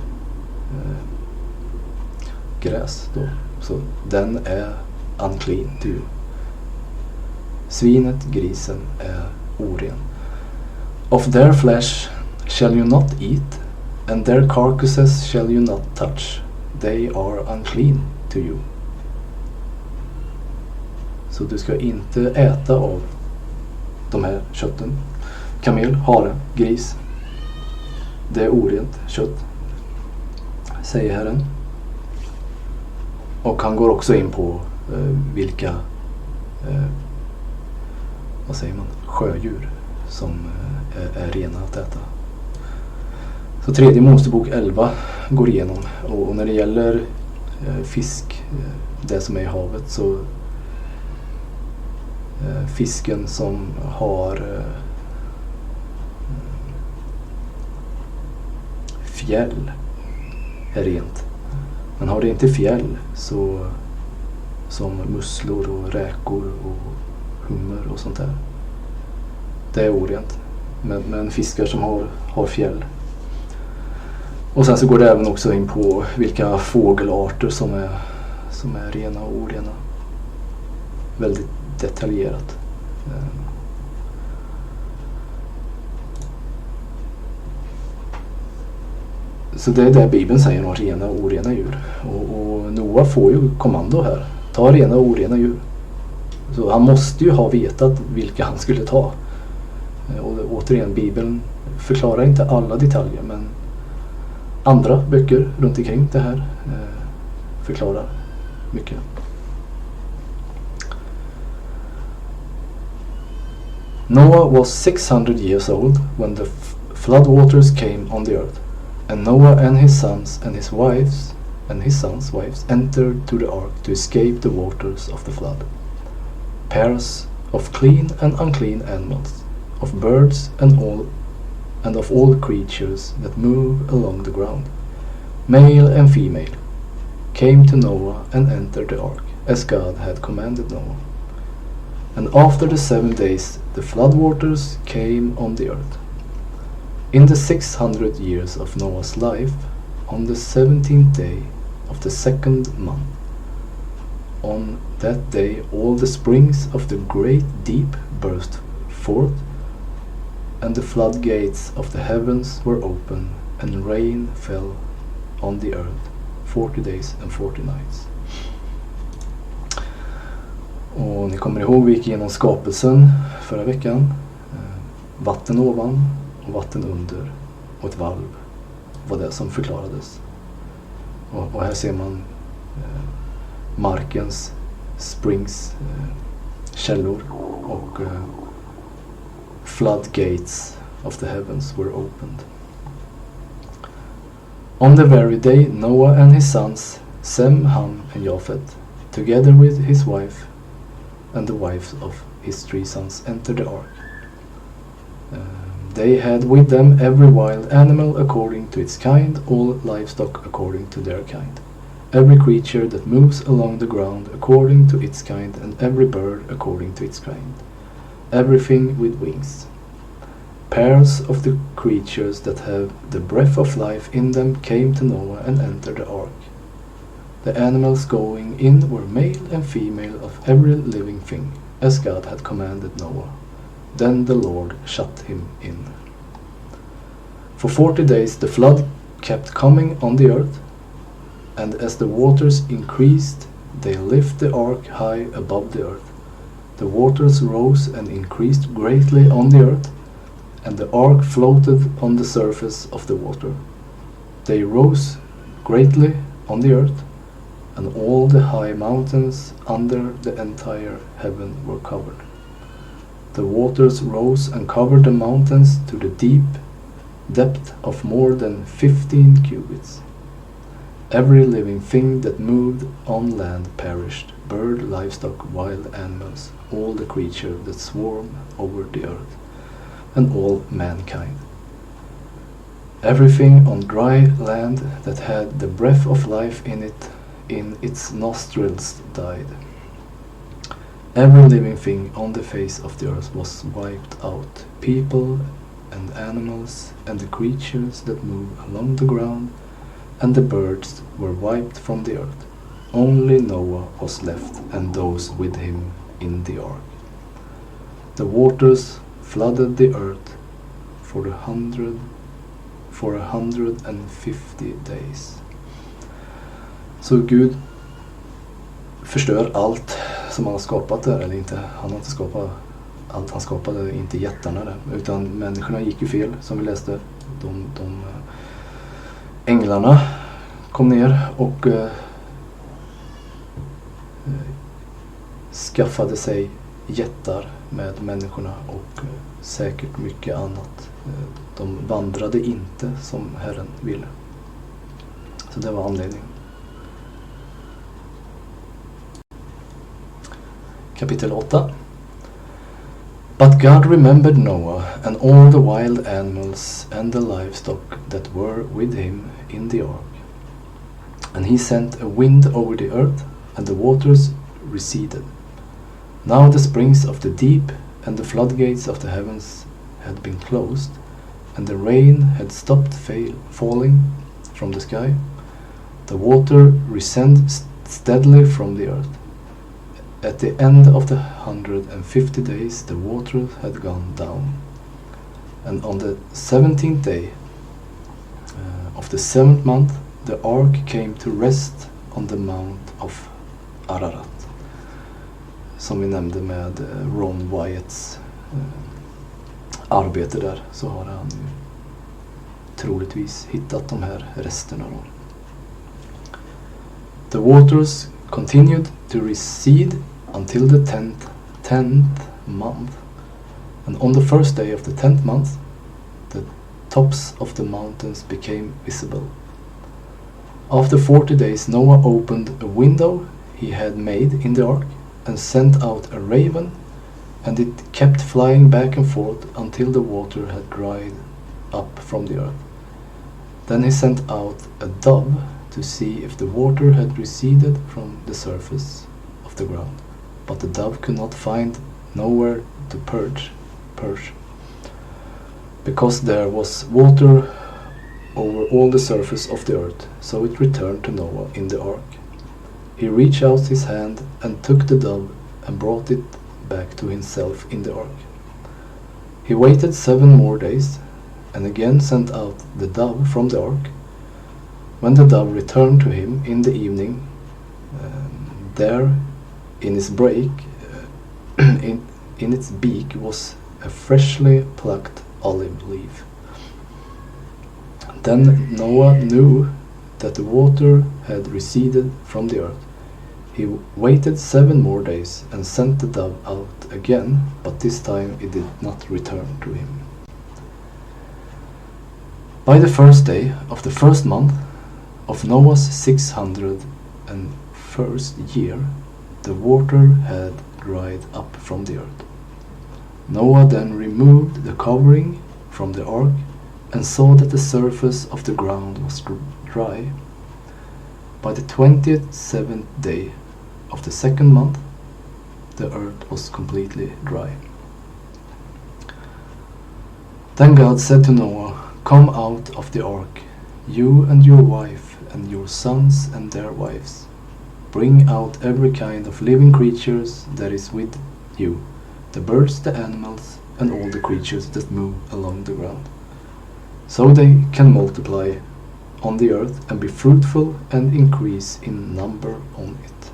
[SPEAKER 1] gräs då, så den är unclean to you. Svinet, grisen, är oren. Of their flesh shall you not eat, and their carcasses shall you not touch. They are unclean to you. Så du ska inte äta av de här kötten. Kamel, hare, gris. Det är orent kött, säger Herren. Och han går också in på vilka vad säger man, sjödjur som är rena att äta. Så tredje Mosebok 11 går igenom, och när det gäller fisk, det som är i havet, så fisken som har fjäll är rent. Men har det inte fjäll, så som musslor och räkor och hummer och sånt där, det är orent. Men fiskar som har fjäll. Och sen så går det även också in på vilka fågelarter som är rena och orena. Väldigt detaljerat. Så det är det Bibeln säger om rena och orena djur. Och Noah får ju kommando här. Ta rena och orena djur. Så han måste ju ha vetat vilka han skulle ta. Och återigen, Bibeln förklarar inte alla detaljer, men andra böcker runt omkring det här förklarar mycket. Noah was 600 years old when the flood waters came on the earth. And Noah and his sons and his wives and his sons' wives entered to the ark to escape the waters of the flood. Pairs of clean and unclean animals, of birds and of all creatures that move along the ground, male and female, came to Noah and entered the ark, as God had commanded Noah. And after the 7 days the flood waters came on the earth. In the 600 years of Noah's life, on the 17th day of the second month, on that day all the springs of the great deep burst forth, and the floodgates of the heavens were open, and rain fell on the earth 40 days and 40 nights. Och ni kommer ihåg, vi gick igenom skapelsen förra veckan. Vatten ovan och vatten under och ett valv var det som förklarades. Och här ser man markens springs, källor, och floodgates of the heavens were opened. On the very day Noah and his sons, Sem, Ham and Japheth, together with his wife and the wives of his 3 sons, entered the ark. They had with them every wild animal according to its kind, all livestock according to their kind, every creature that moves along the ground according to its kind, and every bird according to its kind, everything with wings. Pairs of the creatures that have the breath of life in them came to Noah and entered the ark. The animals going in were male and female of every living thing, as God had commanded Noah. Then the Lord shut him in. For 40 days the flood kept coming on the earth, and as the waters increased, they lifted the ark high above the earth. The waters rose and increased greatly on the earth, and the ark floated on the surface of the water. They rose greatly on the earth, and all the high mountains under the entire heaven were covered. The waters rose and covered the mountains to the deep depth of more than 15 cubits. Every living thing that moved on land perished, bird, livestock, wild animals, all the creatures that swarm over the earth, and all mankind. Everything on dry land that had the breath of life in its nostrils died. Every living thing on the face of the earth was wiped out, people and animals and the creatures that move along the ground, and the birds were wiped from the earth. Only Noah was left and those with him in the ark. The waters flooded the earth for 150 days. Så Gud förstör allt som han har skapat där, eller inte. Han har inte skapat allt han skapade, inte jättarna där, utan människorna gick ju fel, som vi läste. De änglarna kom ner och skaffade sig jättar med människorna och säkert mycket annat. De vandrade inte som Herren ville. Så det var anledningen. Kapitel 8. But God remembered Noah and all the wild animals and the livestock that were with him in the ark. And he sent a wind over the earth, and the waters receded. Now the springs of the deep and the floodgates of the heavens had been closed, and the rain had stopped falling from the sky. The water receded steadily from the earth. At the end of the 150 days the water had gone down. And on the 17th day of the 7th month the ark came to rest on the mount of Ararat. Som vi nämnde med Ron Wyatts arbete där, så har han ju troligtvis hittat de här resterna då. The waters continued to recede until the 10th month, and on the first day of the 10th month the tops of the mountains became visible. After 40 days Noah opened a window he had made in the ark and sent out a raven, and it kept flying back and forth until the water had dried up from the earth. Then he sent out a dove to see if the water had receded from the surface of the ground, but the dove could not find nowhere to perch, because there was water over all the surface of the earth. So it returned to Noah in the ark. he reached out his hand and took the dove and brought it back to himself in the ark. He waited 7 more days and again sent out the dove from the ark. When the dove returned to him in the evening, there in its in its beak was a freshly plucked olive leaf. Then Noah knew that the water had receded from the earth. He waited 7 more days and sent the dove out again, but this time it did not return to him. By the first day of the first month of Noah's 601st year, the water had dried up from the earth. Noah then removed the covering from the ark and saw that the surface of the ground was dry. By the 27th day of the second month, the earth was completely dry. Then God said to Noah, "Come out of the ark, you and your wife and your sons and their wives. Bring out every kind of living creatures that is with you, the birds, the animals, and all the creatures that move along the ground, so they can multiply on the earth and be fruitful and increase in number on it."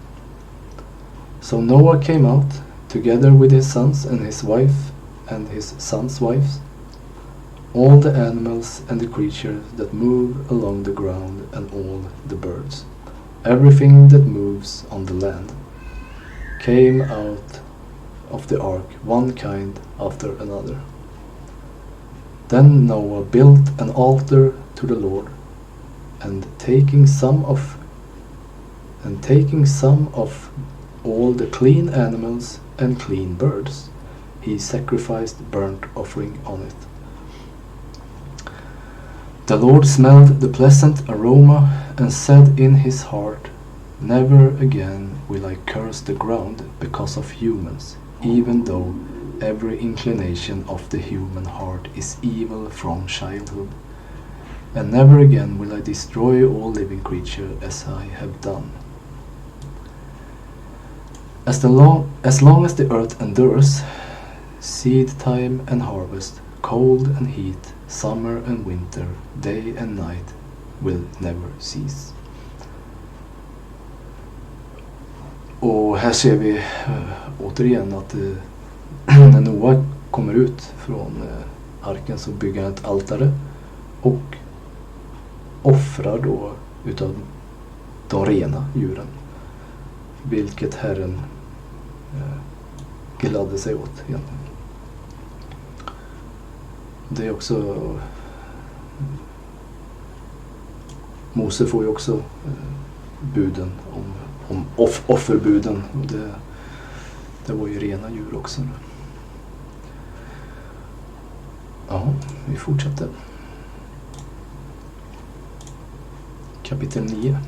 [SPEAKER 1] So Noah came out, together with his sons and his wife and his sons' wives, all the animals and the creatures that move along the ground and all the birds. Everything that moves on the land came out of the ark, one kind after another. Then Noah built an altar to the Lord, and taking some of all the clean animals and clean birds, he sacrificed burnt offering on it. The Lord smelled the pleasant aroma and said in his heart, "Never again will I curse the ground because of humans, even though every inclination of the human heart is evil from childhood. And never again will I destroy all living creatures as I have done. As long as the earth endures, seed time and harvest, cold and heat, summer and winter, day and night will never cease." Och här ser vi återigen att när Noa kommer ut från arken så bygger han ett altare och offrar då utav de rena djuren, vilket Herren gladde sig åt egentligen. Det är också Mose får ju också buden om offerbuden, och det var ju rena djur också. Ja, vi fortsätter. Kapitel 9.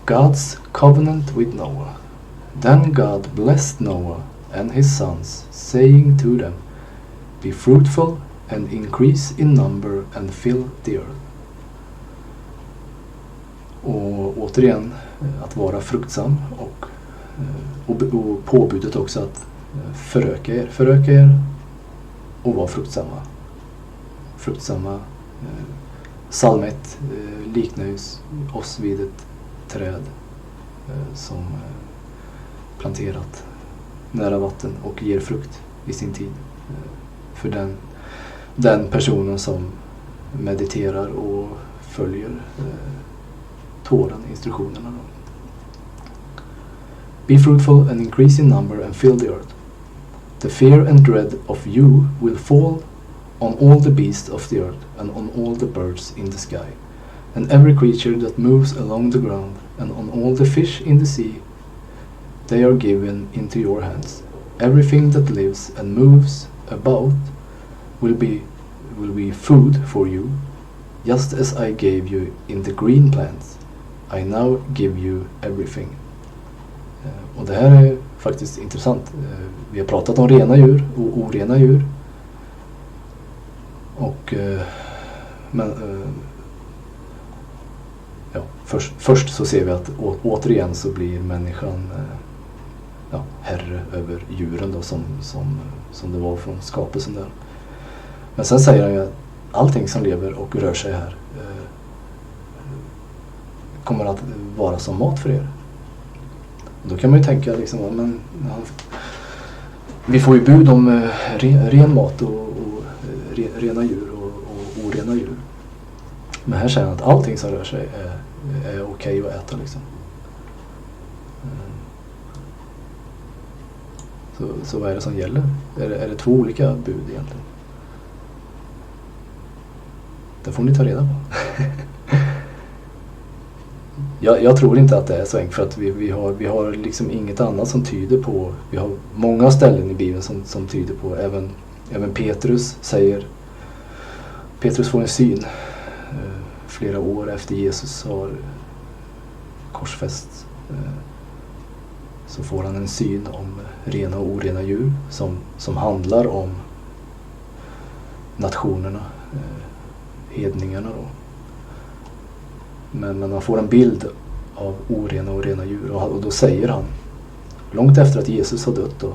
[SPEAKER 1] God's covenant with Noah. Then God blessed Noah and his sons, saying to them, "Be fruitful and increase in number and fill the earth." Och återigen att vara fruktsam och påbudet också att föröka er och vara fruktsamma. Psalm 1 liknar oss vid ett träd som planterat nära vatten och ger frukt i sin tid för den personen som mediterar och följer Torah, instruktionerna. Be fruitful and increase in number and fill the earth. The fear and dread of you will fall on all the beasts of the earth and on all the birds in the sky, and every creature that moves along the ground, and on all the fish in the sea. They are given into your hands. Everything that lives and moves about will be food for you, just as I gave you in the green plants. I now give you everything. Och det här är faktiskt intressant. Vi har pratat om rena djur och orena djur. Och först så ser vi att återigen så blir människan herre över djuren då, som det var från skapelsen där. Men sen säger han ju att allting som lever och rör sig här kommer att vara som mat för er. Och då kan man ju tänka liksom, vi får ju bud om ren mat och rena djur och orena djur. Men här säger han att allting som rör sig är okej att äta liksom. Så vad är det som gäller? Är det två olika bud egentligen? Det får ni ta reda på. Jag tror inte att det är så enkelt, för att vi har liksom inget annat som tyder på. Vi har många ställen i Bibeln som tyder på. Även Petrus får en syn flera år efter Jesus har korsfästs. Så får han en syn om rena och orena djur som handlar om nationerna, hedningarna då. Men man får en bild av orena och rena djur, och då säger han, långt efter att Jesus har dött då,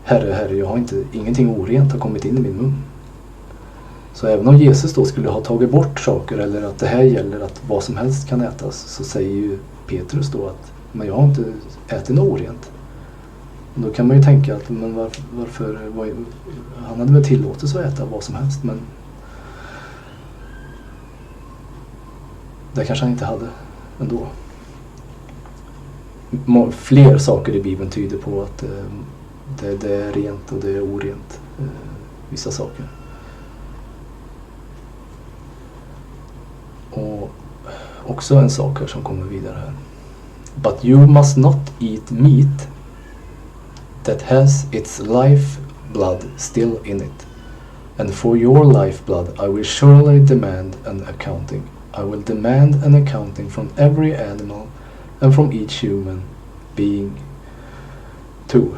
[SPEAKER 1] Herre, jag har ingenting orent har kommit in i min mun. Så även om Jesus då skulle ha tagit bort saker, eller att det här gäller att vad som helst kan ätas, så säger ju Petrus då att men jag har inte ätit något orent. Och då kan man ju tänka att men varför han hade väl tillåtelse att äta vad som helst, men det kanske han inte hade ändå. Fler saker i Bibeln tyder på att det är rent och det är orent, vissa saker. Och också en sak här som kommer vidare här. But you must not eat meat that has its life blood still in it. And for your life blood I will surely demand an accounting. I will demand an accounting from every animal and from each human being too.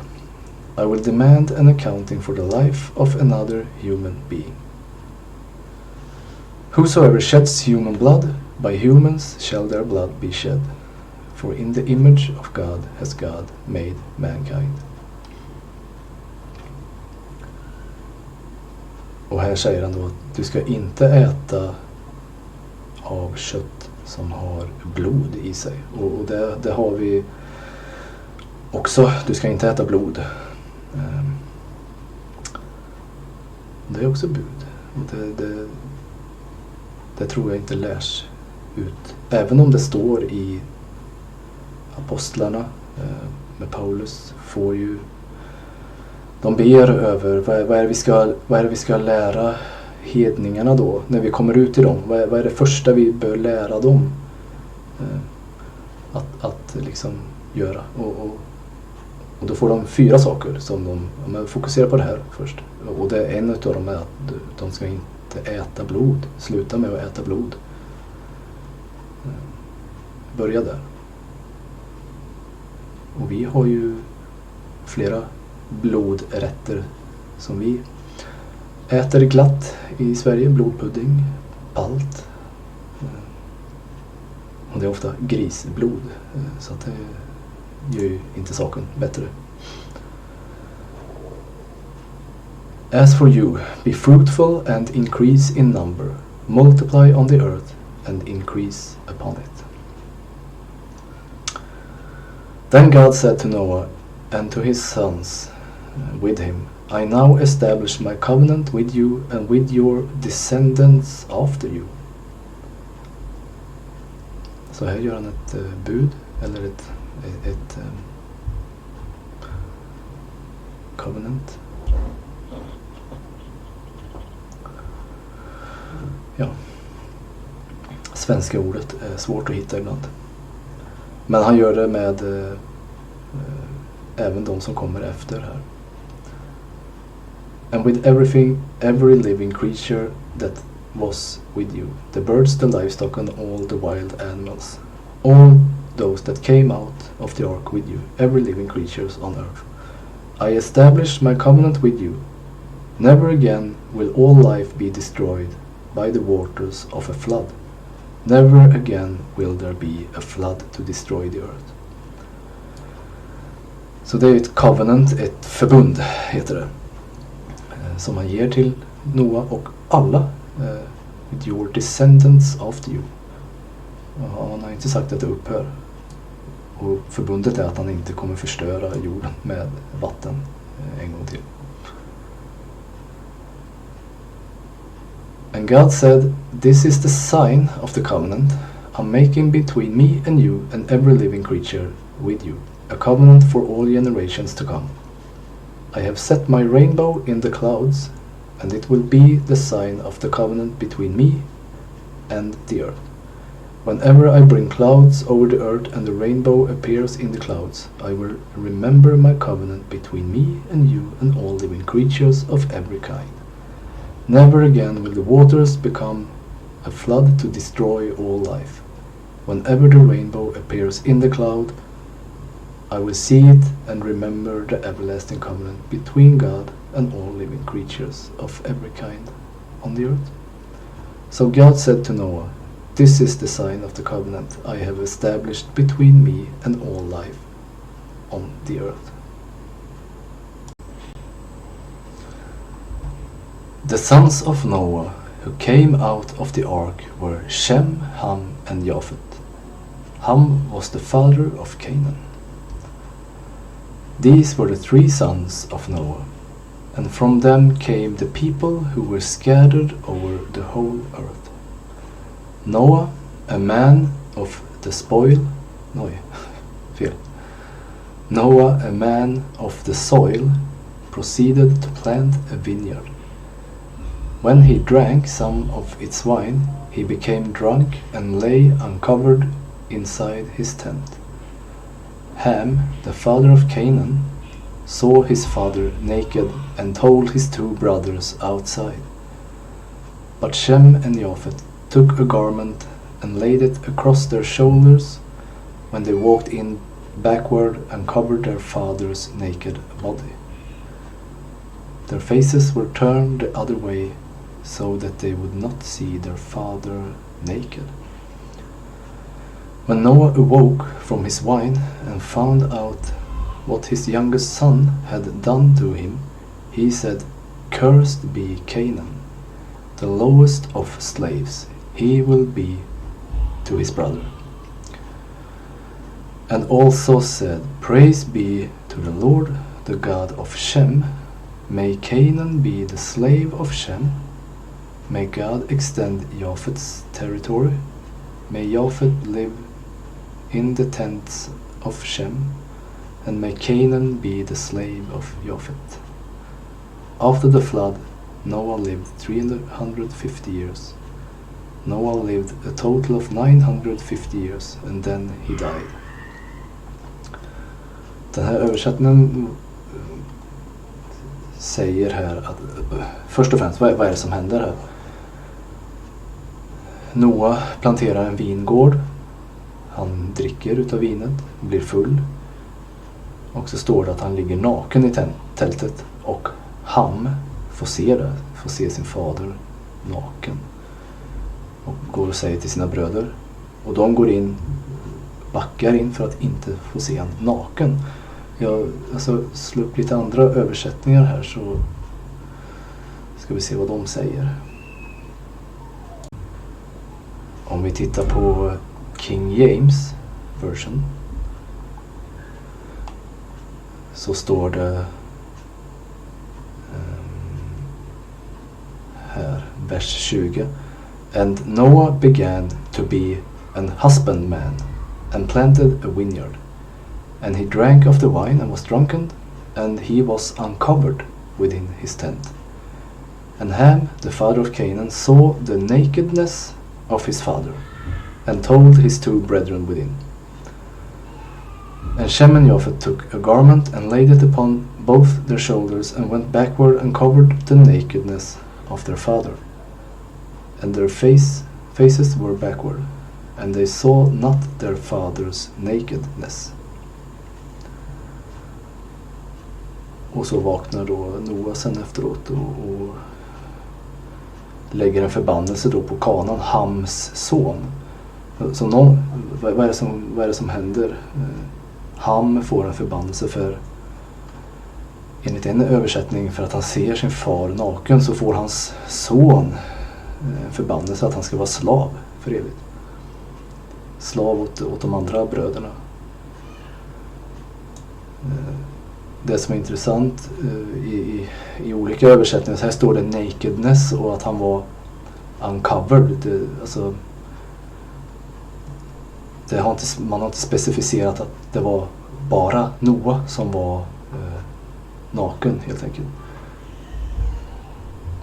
[SPEAKER 1] I will demand an accounting for the life of another human being. Whosoever sheds human blood, by humans shall their blood be shed. For in the image of God has God made mankind. Och här säger han då att du ska inte äta av kött som har blod i sig. Och det har vi också. Du ska inte äta blod. Det är också bud. Och det tror jag inte lärs ut. Även om det står i apostlarna med Paulus, får ju de ber över vad är det vi ska lära hedningarna då när vi kommer ut till dem. Vad är det första vi bör lära dem att liksom göra. Och då får de 4 saker som de fokuserar på det här först. Och det är en av dem är att de ska inte äta blod. Sluta med att äta blod. Börja där. Och vi har ju flera blodrätter som vi äter glatt i Sverige. Blodpudding, palt. Och det är ofta grisblod. Så att det gör ju inte saken bättre. As for you, be fruitful and increase in number. Multiply on the earth and increase upon it. Then God said to Noah and to his sons with him, I now establish my covenant with you and with your descendants after you. Så här gör han ett bud, eller ett covenant. Ja. Svenska ordet är svårt att hitta ibland. Men han gör det med även de som kommer efter här. And with every living creature that was with you, the birds, the livestock and all the wild animals, all those that came out of the ark with you, every living creatures on earth. I establish my covenant with you. Never again will all life be destroyed by the waters of a flood. Never again will there be a flood to destroy the earth. Så det är ett covenant, ett förbund heter det. Som han ger till Noa och alla. With your descendants after you. Och han har inte sagt att det upphör. Och förbundet är att han inte kommer förstöra jorden med vatten en gång till. And God said, "This is the sign of the covenant I'm making between me and you and every living creature with you, a covenant for all generations to come. I have set my rainbow in the clouds, and it will be the sign of the covenant between me and the earth. Whenever I bring clouds over the earth and the rainbow appears in the clouds, I will remember my covenant between me and you and all living creatures of every kind. Never again will the waters become a flood to destroy all life. Whenever the rainbow appears in the cloud, I will see it and remember the everlasting covenant between God and all living creatures of every kind on the earth." So God said to Noah, "This is the sign of the covenant I have established between me and all life on the earth." The sons of Noah who came out of the ark were Shem, Ham, and Japheth. Ham was the father of Canaan. These were the 3 sons of Noah, and from them came the people who were scattered over the whole earth. Noah, a man of the soil, proceeded to plant a vineyard. When he drank some of its wine, he became drunk and lay uncovered inside his tent. Ham, the father of Canaan, saw his father naked and told his 2 brothers outside. But Shem and Japheth took a garment and laid it across their shoulders when they walked in backward and covered their father's naked body. Their faces were turned the other way so that they would not see their father naked. When Noah awoke from his wine and found out what his youngest son had done to him, he said, "Cursed be Canaan, the lowest of slaves he will be to his brother." And also said, "Praise be to the Lord, the God of Shem. May Canaan be the slave of Shem. May God extend Japheth's territory. May Japheth live in the tents of Shem, and may Canaan be the slave of Japheth." After the flood, Noah lived 350 years. Noah lived a total of 950 years, and then he died. Den här översättningen säger här att först och främst, vad är det som händer här? Noah planterar en vingård. Han dricker utav vinet, blir full. Och så står det att han ligger naken i tältet. Och Ham får se det, får se sin fader naken. Och går och säger till sina bröder. Och de går in, backar in för att inte få se han naken. Jag slår upp lite andra översättningar här så ska vi se vad de säger. Om vi tittar på King James version så står det här, vers 20. "And Noah began to be an husbandman and planted a vineyard. And he drank of the wine and was drunken, and he was uncovered within his tent. And Ham, the father of Canaan, saw the nakedness of his father, and told his 2 brethren within. And Shem and Japheth took a garment and laid it upon both their shoulders, and went backward and covered the nakedness of their father. And their faces were backward, and they saw not their father's nakedness." Och så vaknar då Noah sen efteråt och lägger en förbannelse då på Kanan, Hams son. Så vad är det som händer? Ham får en förbannelse för, enligt en översättning, för att han ser sin far naken, så får hans son en förbannelse att han ska vara slav för evigt. Slav åt de andra bröderna. Det som är intressant i olika översättningar, så här står det nakedness och att han var uncovered. Man har inte specificerat att det var bara Noah som var naken, helt enkelt.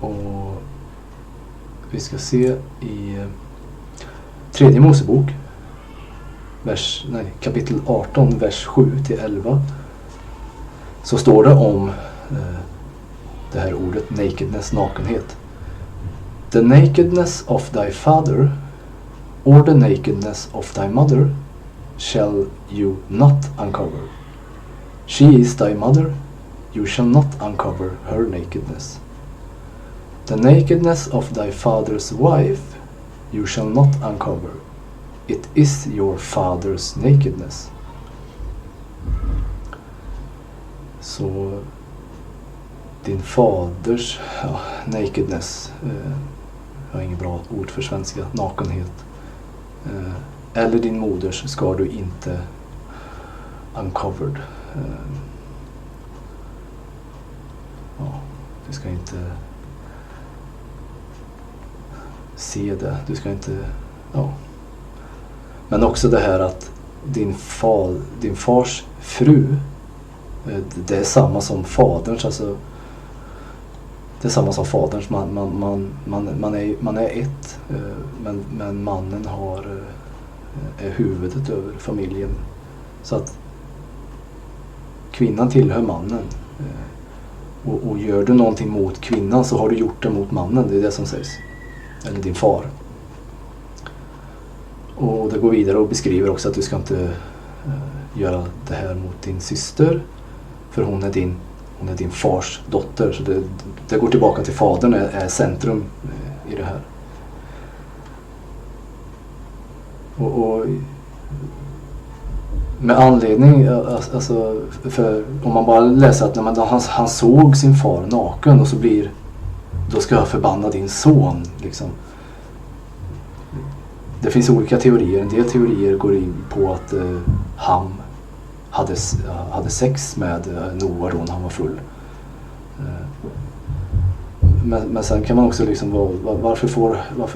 [SPEAKER 1] Och vi ska se i tredje Mosebok kapitel 18, vers 7-11, så står det om det här ordet nakedness, nakenhet. The nakedness of thy father or the nakedness of thy mother shall you not uncover. She is thy mother, you shall not uncover her nakedness. The nakedness of thy father's wife you shall not uncover. It is your father's nakedness. Så din faders nakedness, jag har inget bra ord för svenska, nakenhet, eller din moders ska du inte uncovered. Du ska inte se det, du ska inte, Men också det här att din fars fru, det är samma som faderns, alltså det är samma som faderns, man är ett, men mannen är huvudet över familjen, så att kvinnan tillhör mannen, och gör du någonting mot kvinnan så har du gjort det mot mannen, det är det som sägs, eller din far. Och det går vidare och beskriver också att du ska inte göra det här mot din syster, för hon är din fars dotter. Så det går tillbaka till fadern, är centrum i det här. Och med anledning, alltså, för om man bara läser att han såg sin far naken, och då ska jag förbanna din son, liksom. Det finns olika teorier. En del teorier går in på att Ham hade sex med Noah när han var full. Men sen kan man också liksom, varför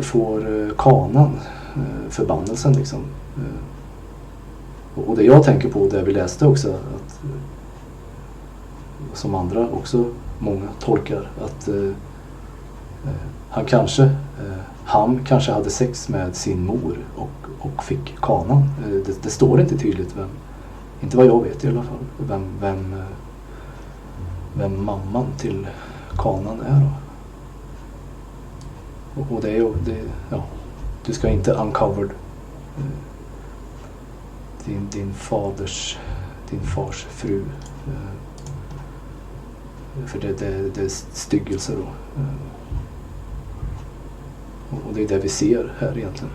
[SPEAKER 1] får kanan förbannelsen, liksom? Och det jag tänker på, det vi läste också, att, som andra också många tolkar, att han kanske hade sex med sin mor och fick kanan. Det står inte tydligt inte vad jag vet i alla fall, vem mamman till kanan är då. Och det är ju, du ska inte uncovered din fars fru, för det är styggelse då. Och det är det vi ser här egentligen.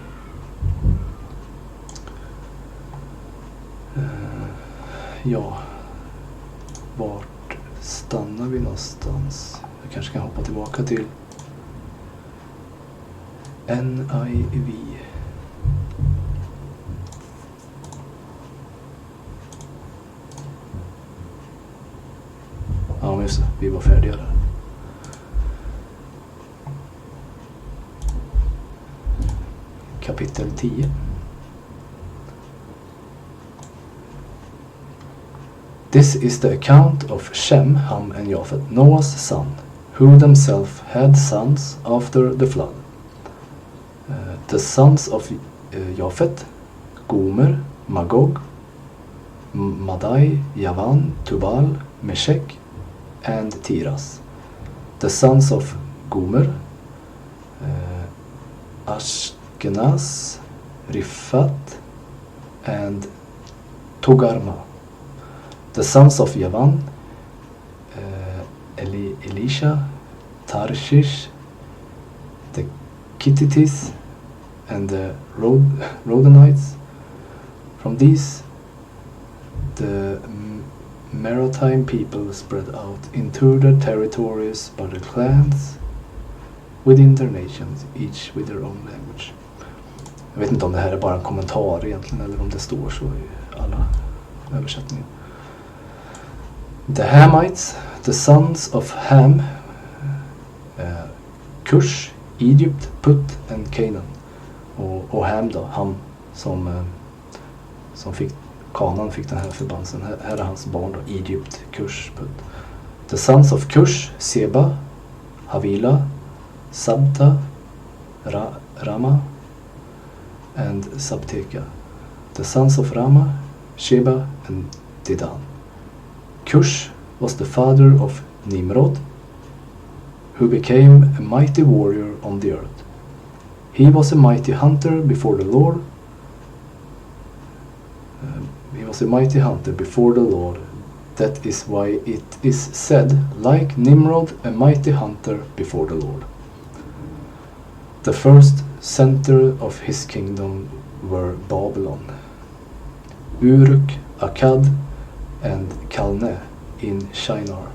[SPEAKER 1] Vart stannar vi någonstans? Jag kanske kan hoppa tillbaka till NIV. Ja, men just det, vi var färdiga där. Kapitel 10. This is the account of Shem, Ham and Japheth, Noah's son, who themselves had sons after the flood. The sons of Japheth, Gomer, Magog, Madai, Javan, Tubal, Meshech, and Tiras. The sons of Gomer, Ashkenaz, Rifat, and Togarma. The sons of Javan, Elisha, Tarshish, the Kittites, and the Rodanites. From these, the maritime people spread out into their territories by the clans within their nations, each with their own language. Jag vet inte om det här är bara en kommentar egentligen, eller om det står så i alla översättningar. The Hamites, the sons of Ham, Cush, Egypt, Put and Canaan. Och Ham då, han som fick Kanaan fick den här förbannelsen. Här är hans barn då, Egypt, Cush, Put. The sons of Cush, Seba, Havila, Sabta, Rama and Sabteka. The sons of Rama, Sheba and Dedan. Cush was the father of Nimrod, who became a mighty warrior on the earth. He was a mighty hunter before the Lord. That is why it is said, like Nimrod, a mighty hunter before the Lord. The first center of his kingdom were Babylon, Uruk, Akkad, and Calneh in Shinar.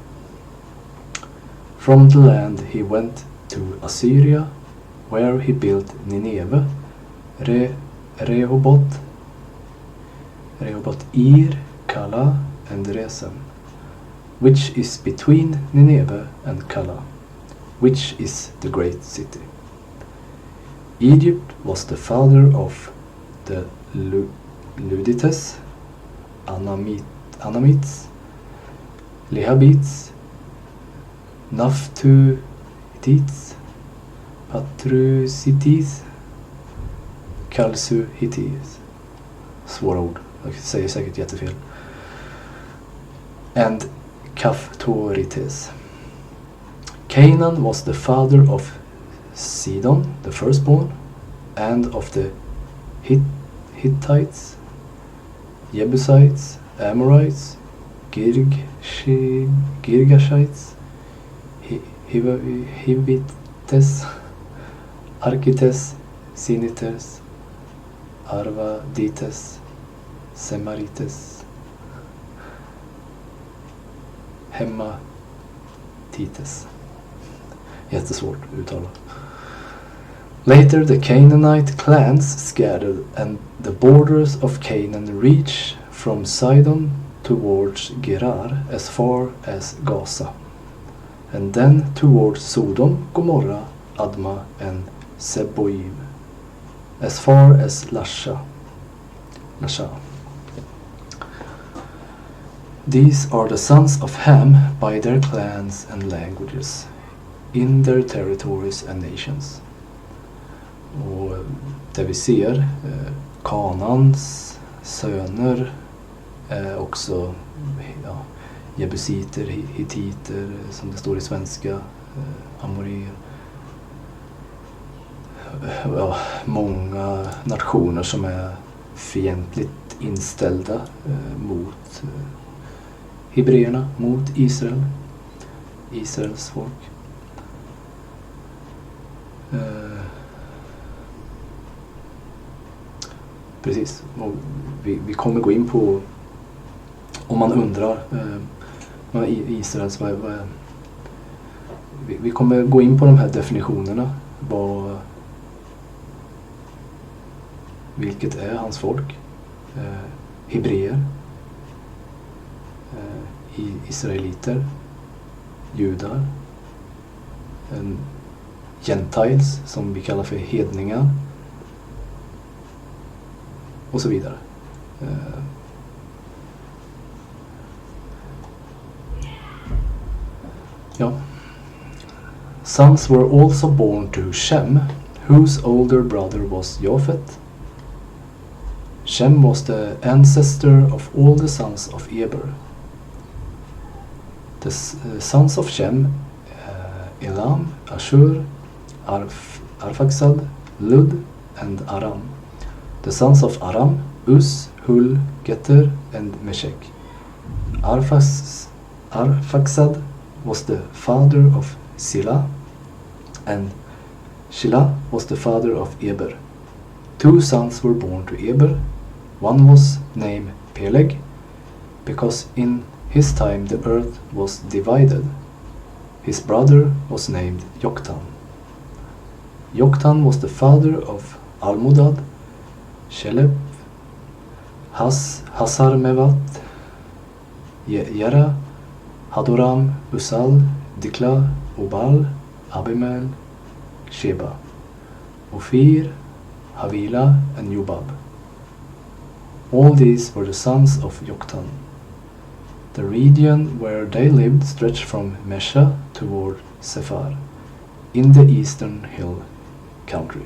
[SPEAKER 1] From the land he went to Assyria, where he built Nineveh, Rehoboth, Ir, Kala, and Resem, which is between Nineveh and Kala, which is the great city. Egypt was the father of the Ludites, Anamites, Lehabites, Naphtuhites, Patrusites, Kalsuhites. Svåra ord, jag säger säkert jättefel. And Kaftorites. Canaan was the father of Sidon, the firstborn, and of the Hittites, Jebusites, Amorites, Girgashites, Hivites, Arkites, Sinites, Arvadites, Semarites, Hemmatites. Jättesvårt att uttala. Later the Canaanite clans scattered, and the borders of Canaan reached from Sidon towards Gerar as far as Gaza, and then towards Sodom, Gomorrah, Adma, and Seboim, as far as Lasha. These are the sons of Ham by their clans and languages, in their territories and nations. Och det vi ser, Kanans söner är också jebusiter, hittiter, som det står i svenska, amorer. Många nationer som är fientligt inställda mot hebreerna, mot Israels folk. Precis, och vi kommer gå in på, om man undrar vad Israels vi kommer gå in på de här definitionerna, vilket är hans folk, hebreer, israeliter, judar, gentiles som vi kallar för hedningar och så vidare. Sons were also born to Shem, whose older brother was Japhet. Shem was the ancestor of all the sons of Eber. The sons of Shem, Elam, Ashur, Arphaxad, Lud, and Aram. The sons of Aram, Uz, Hul, Geter, and Meshech. Arphaxad was the father of Sila, and Shila was the father of Eber. 2 sons were born to Eber. One was named Peleg, because in his time the earth was divided. His brother was named Joktan. Joktan was the father of Almodad, Shelep, Hasarmevat, Jera, Hadoram, Usal, Dikla, Obal, Abimel, Sheba, Ophir, Havila, and Jobab. All these were the sons of Joktan. The region where they lived stretched from Mesha toward Sephar, in the eastern hill country.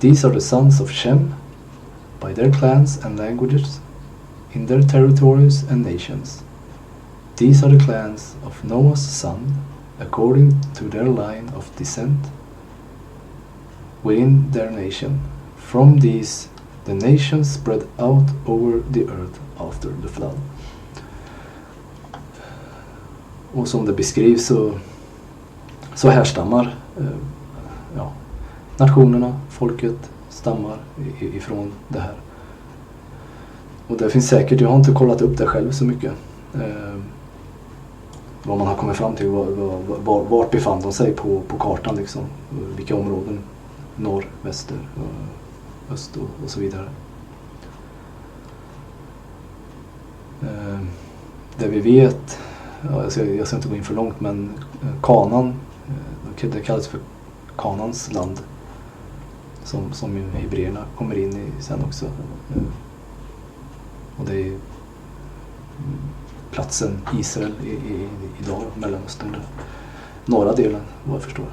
[SPEAKER 1] These are the sons of Shem, by their clans and languages, in their territories and nations. These are the clans of Noah's son, according to their line of descent, within their nation. From these the nations spread out over the earth after the flood. Och som det beskrivs så härstammar nationerna, folket stammar ifrån det här. Och det finns säkert, jag har inte kollat upp det själv så mycket, vad man har kommit fram till, vart befann de sig på kartan liksom, vilka områden, norr, väster, öst och så vidare. Det vi vet, jag ska inte gå in för långt, men Kanaan, det kallas för Kanaans land, som hebreerna kommer in i sen också. Och det är platsen Israel idag, Mellanöstern, norra delen vad jag förstår.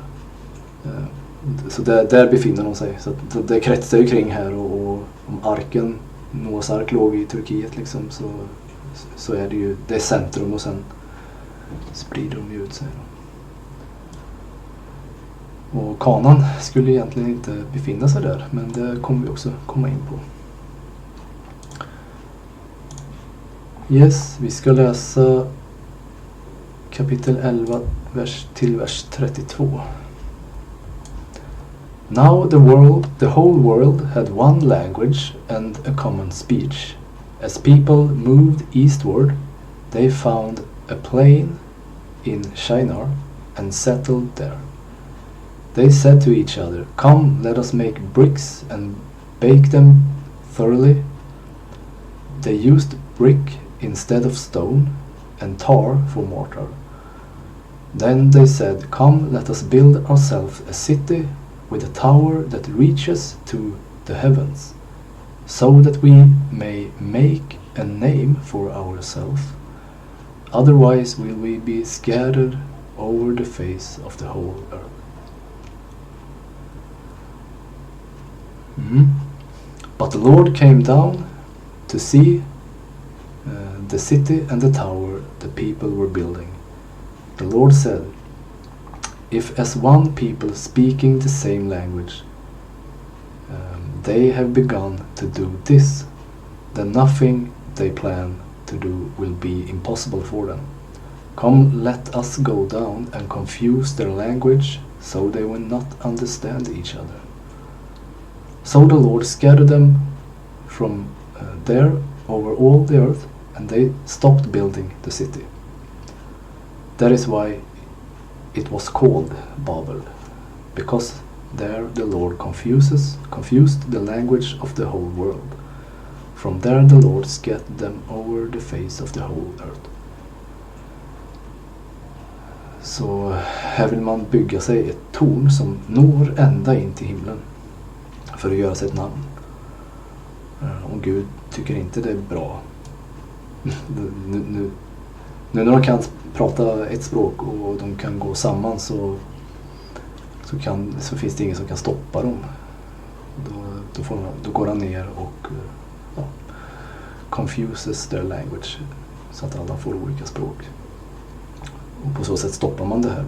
[SPEAKER 1] Så där befinner de sig. Så det kretsar ju kring här, och om arken, Noahs ark låg i Turkiet liksom, så är det ju det centrum, och sen sprider de ut sig. Och Kanaan skulle egentligen inte befinna sig där, men det kommer vi också komma in på. Yes, vi ska läsa kapitel 11 vers 32. Now the whole world had one language and a common speech. As people moved eastward, they found a plain in Shinar and settled there. They said to each other, "Come, let us make bricks and bake them thoroughly." They used brick instead of stone, and tar for mortar. Then they said, "Come, let us build ourselves a city with a tower that reaches to the heavens, so that we may make a name for ourselves. Otherwise will we be scattered over the face of the whole earth." But the Lord came down to see the city and the tower the people were building. The Lord said, "If as one people speaking the same language they have begun to do this, then nothing they plan to do will be impossible for them. Come, let us go down and confuse their language, so they will not understand each other." So the Lord scattered them from there over all the earth, and they stopped building the city. That is why it was called Babel, because there the Lord confused the language of the whole world. From there the Lord scattered them over the face of the whole earth. Så här vill man bygga sig ett torn som når ända in till himlen för att göra sig ett namn. Och Gud tycker inte det är bra. Nu när de kan prata ett språk och de kan gå samman, så finns det ingen som kan stoppa dem. Då går han ner och confuses their language, så att alla får olika språk. Och på så sätt stoppar man det här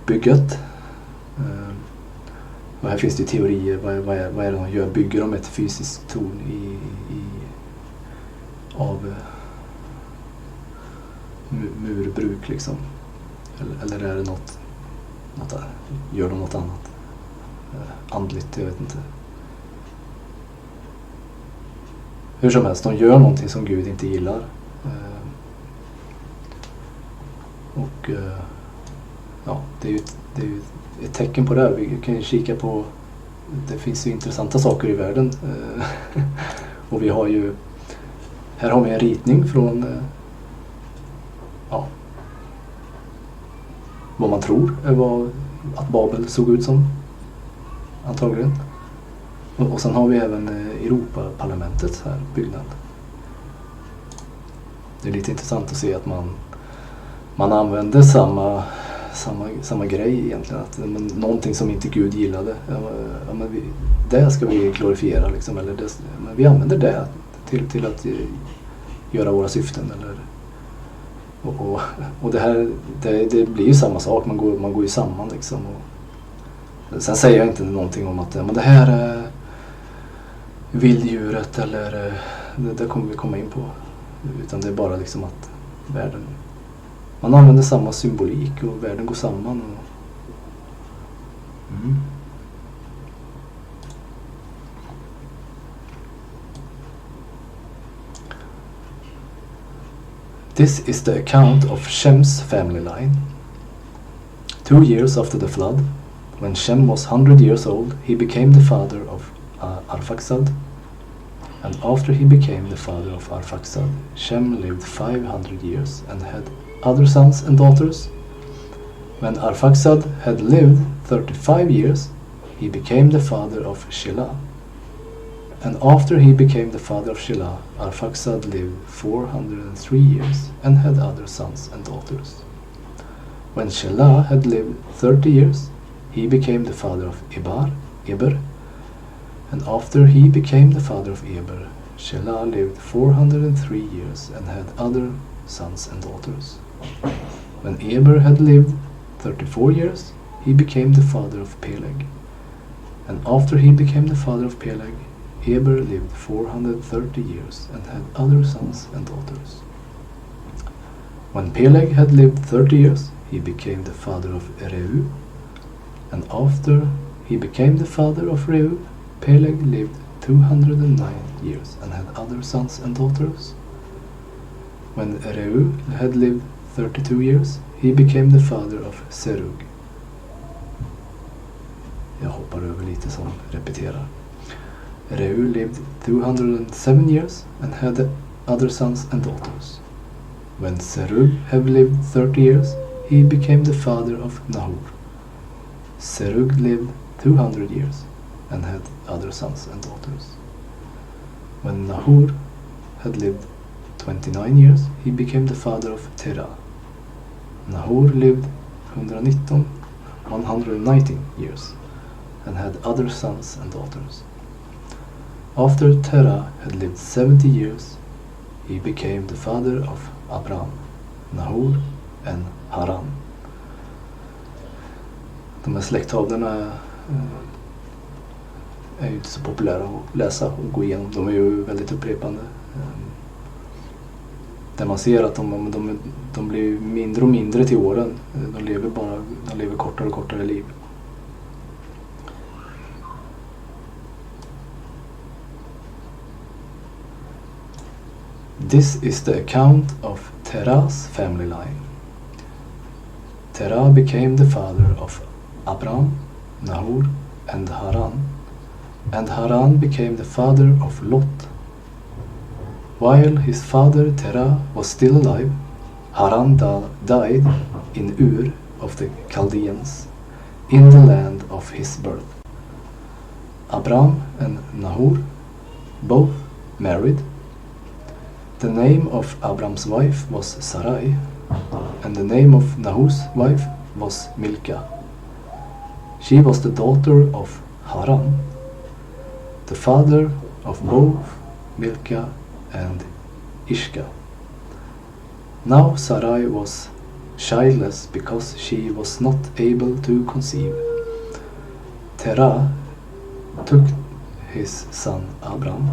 [SPEAKER 1] bygget. Och här finns det teorier. Vad är det de gör? Bygger de ett fysiskt torn av murbruk liksom? Eller är det något gör de något annat andligt? Jag vet inte. hur som helst, de gör någonting som Gud inte gillar. Ja, det är ju ett tecken på det här. Vi kan ju kika på, det finns ju intressanta saker i världen. Och vi har ju, här har vi en ritning från vad man tror var att Babel såg ut som, antagligen. Och sen har vi även Europaparlamentets här byggnad. Det är lite intressant att se att man använder samma grej egentligen, att någonting som inte Gud gillade, det ska vi glorifiera liksom, eller men vi använder det till att göra våra syften, eller och det här det blir ju samma sak, man går ju samman liksom. Och sen säger jag inte någonting om att det här är vilddjuret, eller det kommer vi komma in på, utan det är bara liksom att världen, man använder samma symbolik och världen går samman. This is the account of Shem's family line. 2 years after the flood, when Shem was 100 years old, he became the father of Arphaxad. And after he became the father of Arphaxad, Shem lived 500 years and had other sons and daughters. When Arphaxad had lived 35 years, he became the father of Shelah. And after he became the father of Shelah, Arphaxad lived 403 years and had other sons and daughters. When Shelah had lived 30 years, he became the father of Eber. And after he became the father of Eber, Shelah lived 403 years and had other sons and daughters. When Eber had lived 34 years, he became the father of Peleg. And after he became the father of Peleg, Eber lived 430 years and had other sons and daughters. When Peleg had lived 30 years, he became the father of Reu. And after he became the father of Reu, Peleg lived 209 years and had other sons and daughters. When Reu had lived 32 years, he became the father of Serug. Jag hoppar över lite som repeterar. Reu lived 207 years and had other sons and daughters. When Serug had lived 30 years, he became the father of Nahor. Serug lived 200 years and had other sons and daughters. When Nahor had lived 29 years, he became the father of Terah. Nahor lived 119 years and had other sons and daughters. After Terah had lived 70 years, he became the father of Abram, Nahor and Haran. De här släkttavlorna är ju inte så populära att läsa och gå igenom. De är ju väldigt upprepande. Där man ser att de blir mindre och mindre till åren. De lever kortare och kortare liv. This is the account of Terah's family line. Terah became the father of Abram, Nahor and Haran. And Haran became the father of Lot. While his father Terah was still alive, Haran died in Ur of the Chaldeans, in the land of his birth. Abram and Nahor both married. The name of Abram's wife was Sarai, and the name of Nahor's wife was Milcah. She was the daughter of Haran, the father of both Milcah and Ishka. Now Sarai was childless because she was not able to conceive. Terah took his son Abram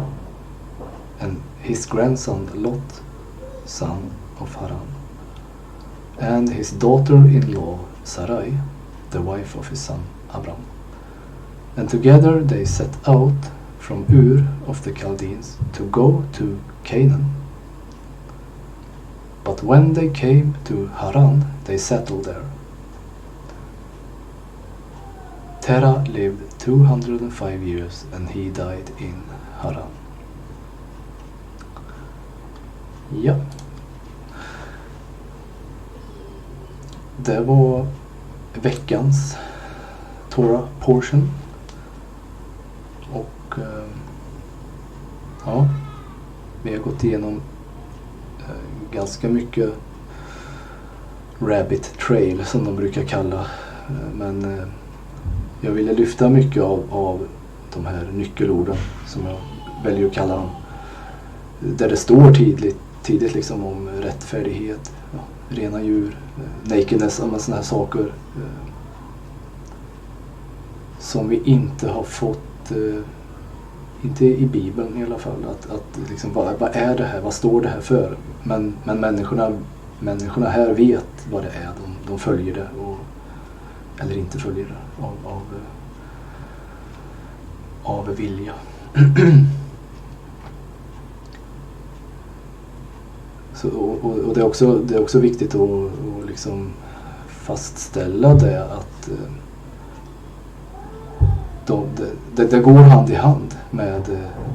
[SPEAKER 1] and his grandson Lot, son of Haran, and his daughter-in-law Sarai, the wife of his son Abram. And together they set out from Ur of the Chaldeans to go to Canaan. But when they came to Haran, they settled there. Terah lived 205 years and he died in Haran. Ja. Det var veckans Torah portion. Och ja, vi har gått igenom ganska mycket rabbit trail som de brukar kalla. Men jag ville lyfta mycket av de här nyckelorden som jag väljer att kalla dem. Där det står tidigt liksom om rättfärdighet, rena djur, nakedness och sådana här saker som vi inte har fått, inte i Bibeln i alla fall, att liksom, vad är det här, vad står det här för? Men människorna här vet vad det är, de följer det eller inte följer det av vilja. Så, och det är också viktigt att liksom fastställa det att det går hand i hand med,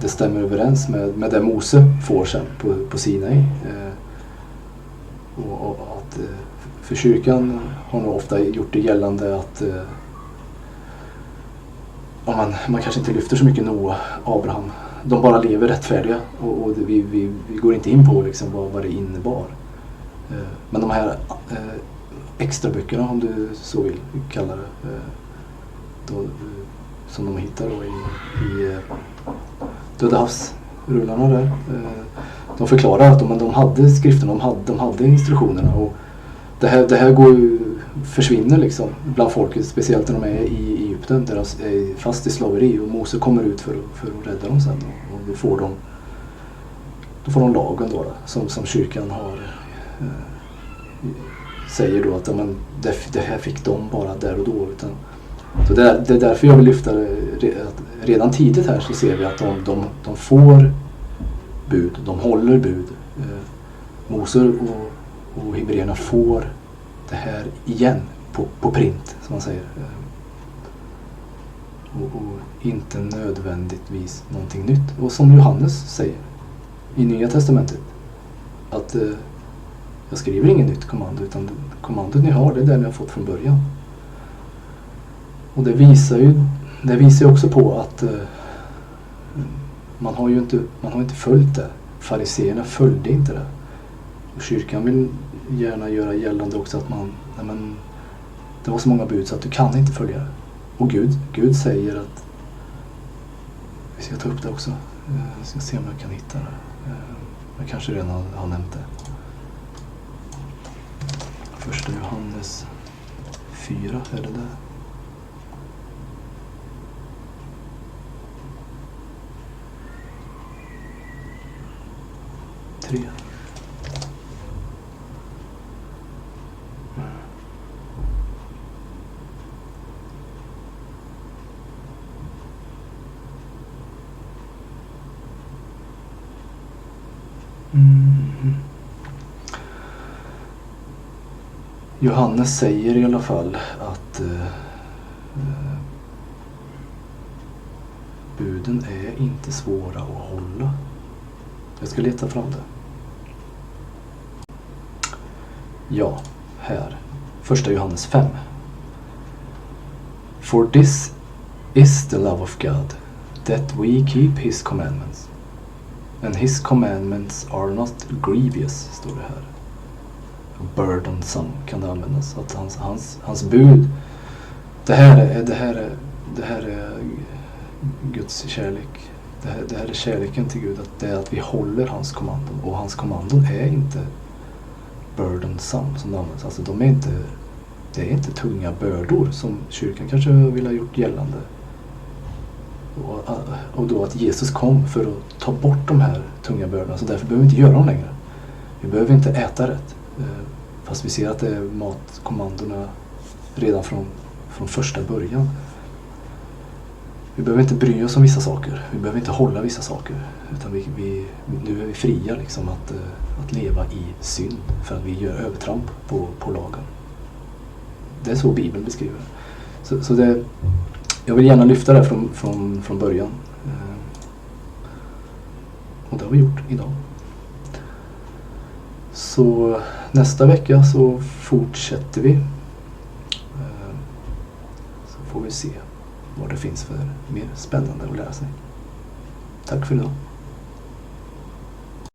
[SPEAKER 1] det stämmer överens med det Mose får sen på Sinai. Och att för kyrkan har nog ofta gjort det gällande att man kanske inte lyfter så mycket Noah, Abraham. De bara lever rättfärdiga och vi går inte in på liksom vad det innebar. Men de här extra böckerna, om du så vill kalla det, då, som de hittar då i Döda havsrullarna där. De förklarar att de hade skrifterna, de hade instruktionerna, och det här försvinner liksom bland folket, speciellt när de är i Egypten där de är fast i slaveri, och Mose kommer ut för att rädda dem sen, och då får de lagen då som kyrkan har säger då att det här fick de bara där och då, utan så det är därför jag vill lyfta det, att redan tidigt här så ser vi att de får bud, de håller bud. Mose och hebreerna får det här igen på print, som man säger. Och inte nödvändigtvis någonting nytt. Och som Johannes säger i Nya testamentet, att jag skriver inget nytt kommando, utan kommandot ni har, det är det ni har fått från början. Och det visar ju också på att man har inte följt det. Fariseerna följde inte det. Och kyrkan vill gärna göra gällande också att det var så många bud så att du kan inte följa det. Och Gud säger att, vi ska ta upp det också, jag ska se om jag kan hitta det. Jag kanske redan har nämnt det. Första Johannes 4, är det där? 3. Johannes säger i alla fall att buden är inte svåra att hålla. Jag ska leta fram det. Ja, här. Första Johannes 5. For this is the love of God, that we keep his commandments. And his commandments are not grievous, står det här. Burdensome kan det användas. Att hans bud, det här är Guds kärlek. Det här är kärleken till Gud, att det är att vi håller hans kommandon. Och hans kommandon är inte burdensome som det används. Alltså det är inte tunga bördor som kyrkan kanske vill ha gjort gällande. Och då att Jesus kom för att ta bort de här tunga bördorna. Så därför behöver vi inte göra dem längre. Vi behöver inte äta rätt. Fast vi ser att det är matkommandona redan från första början. Vi behöver inte bry oss om vissa saker. Vi behöver inte hålla vissa saker. Utan nu är vi fria liksom att leva i synd för att vi gör övertramp på lagen. Det är så Bibeln beskriver. Så det, jag vill gärna lyfta det från början. Och det har vi gjort idag. Så nästa vecka så fortsätter vi. Så får vi se vad det finns för mer spännande att lära sig. Tack för idag.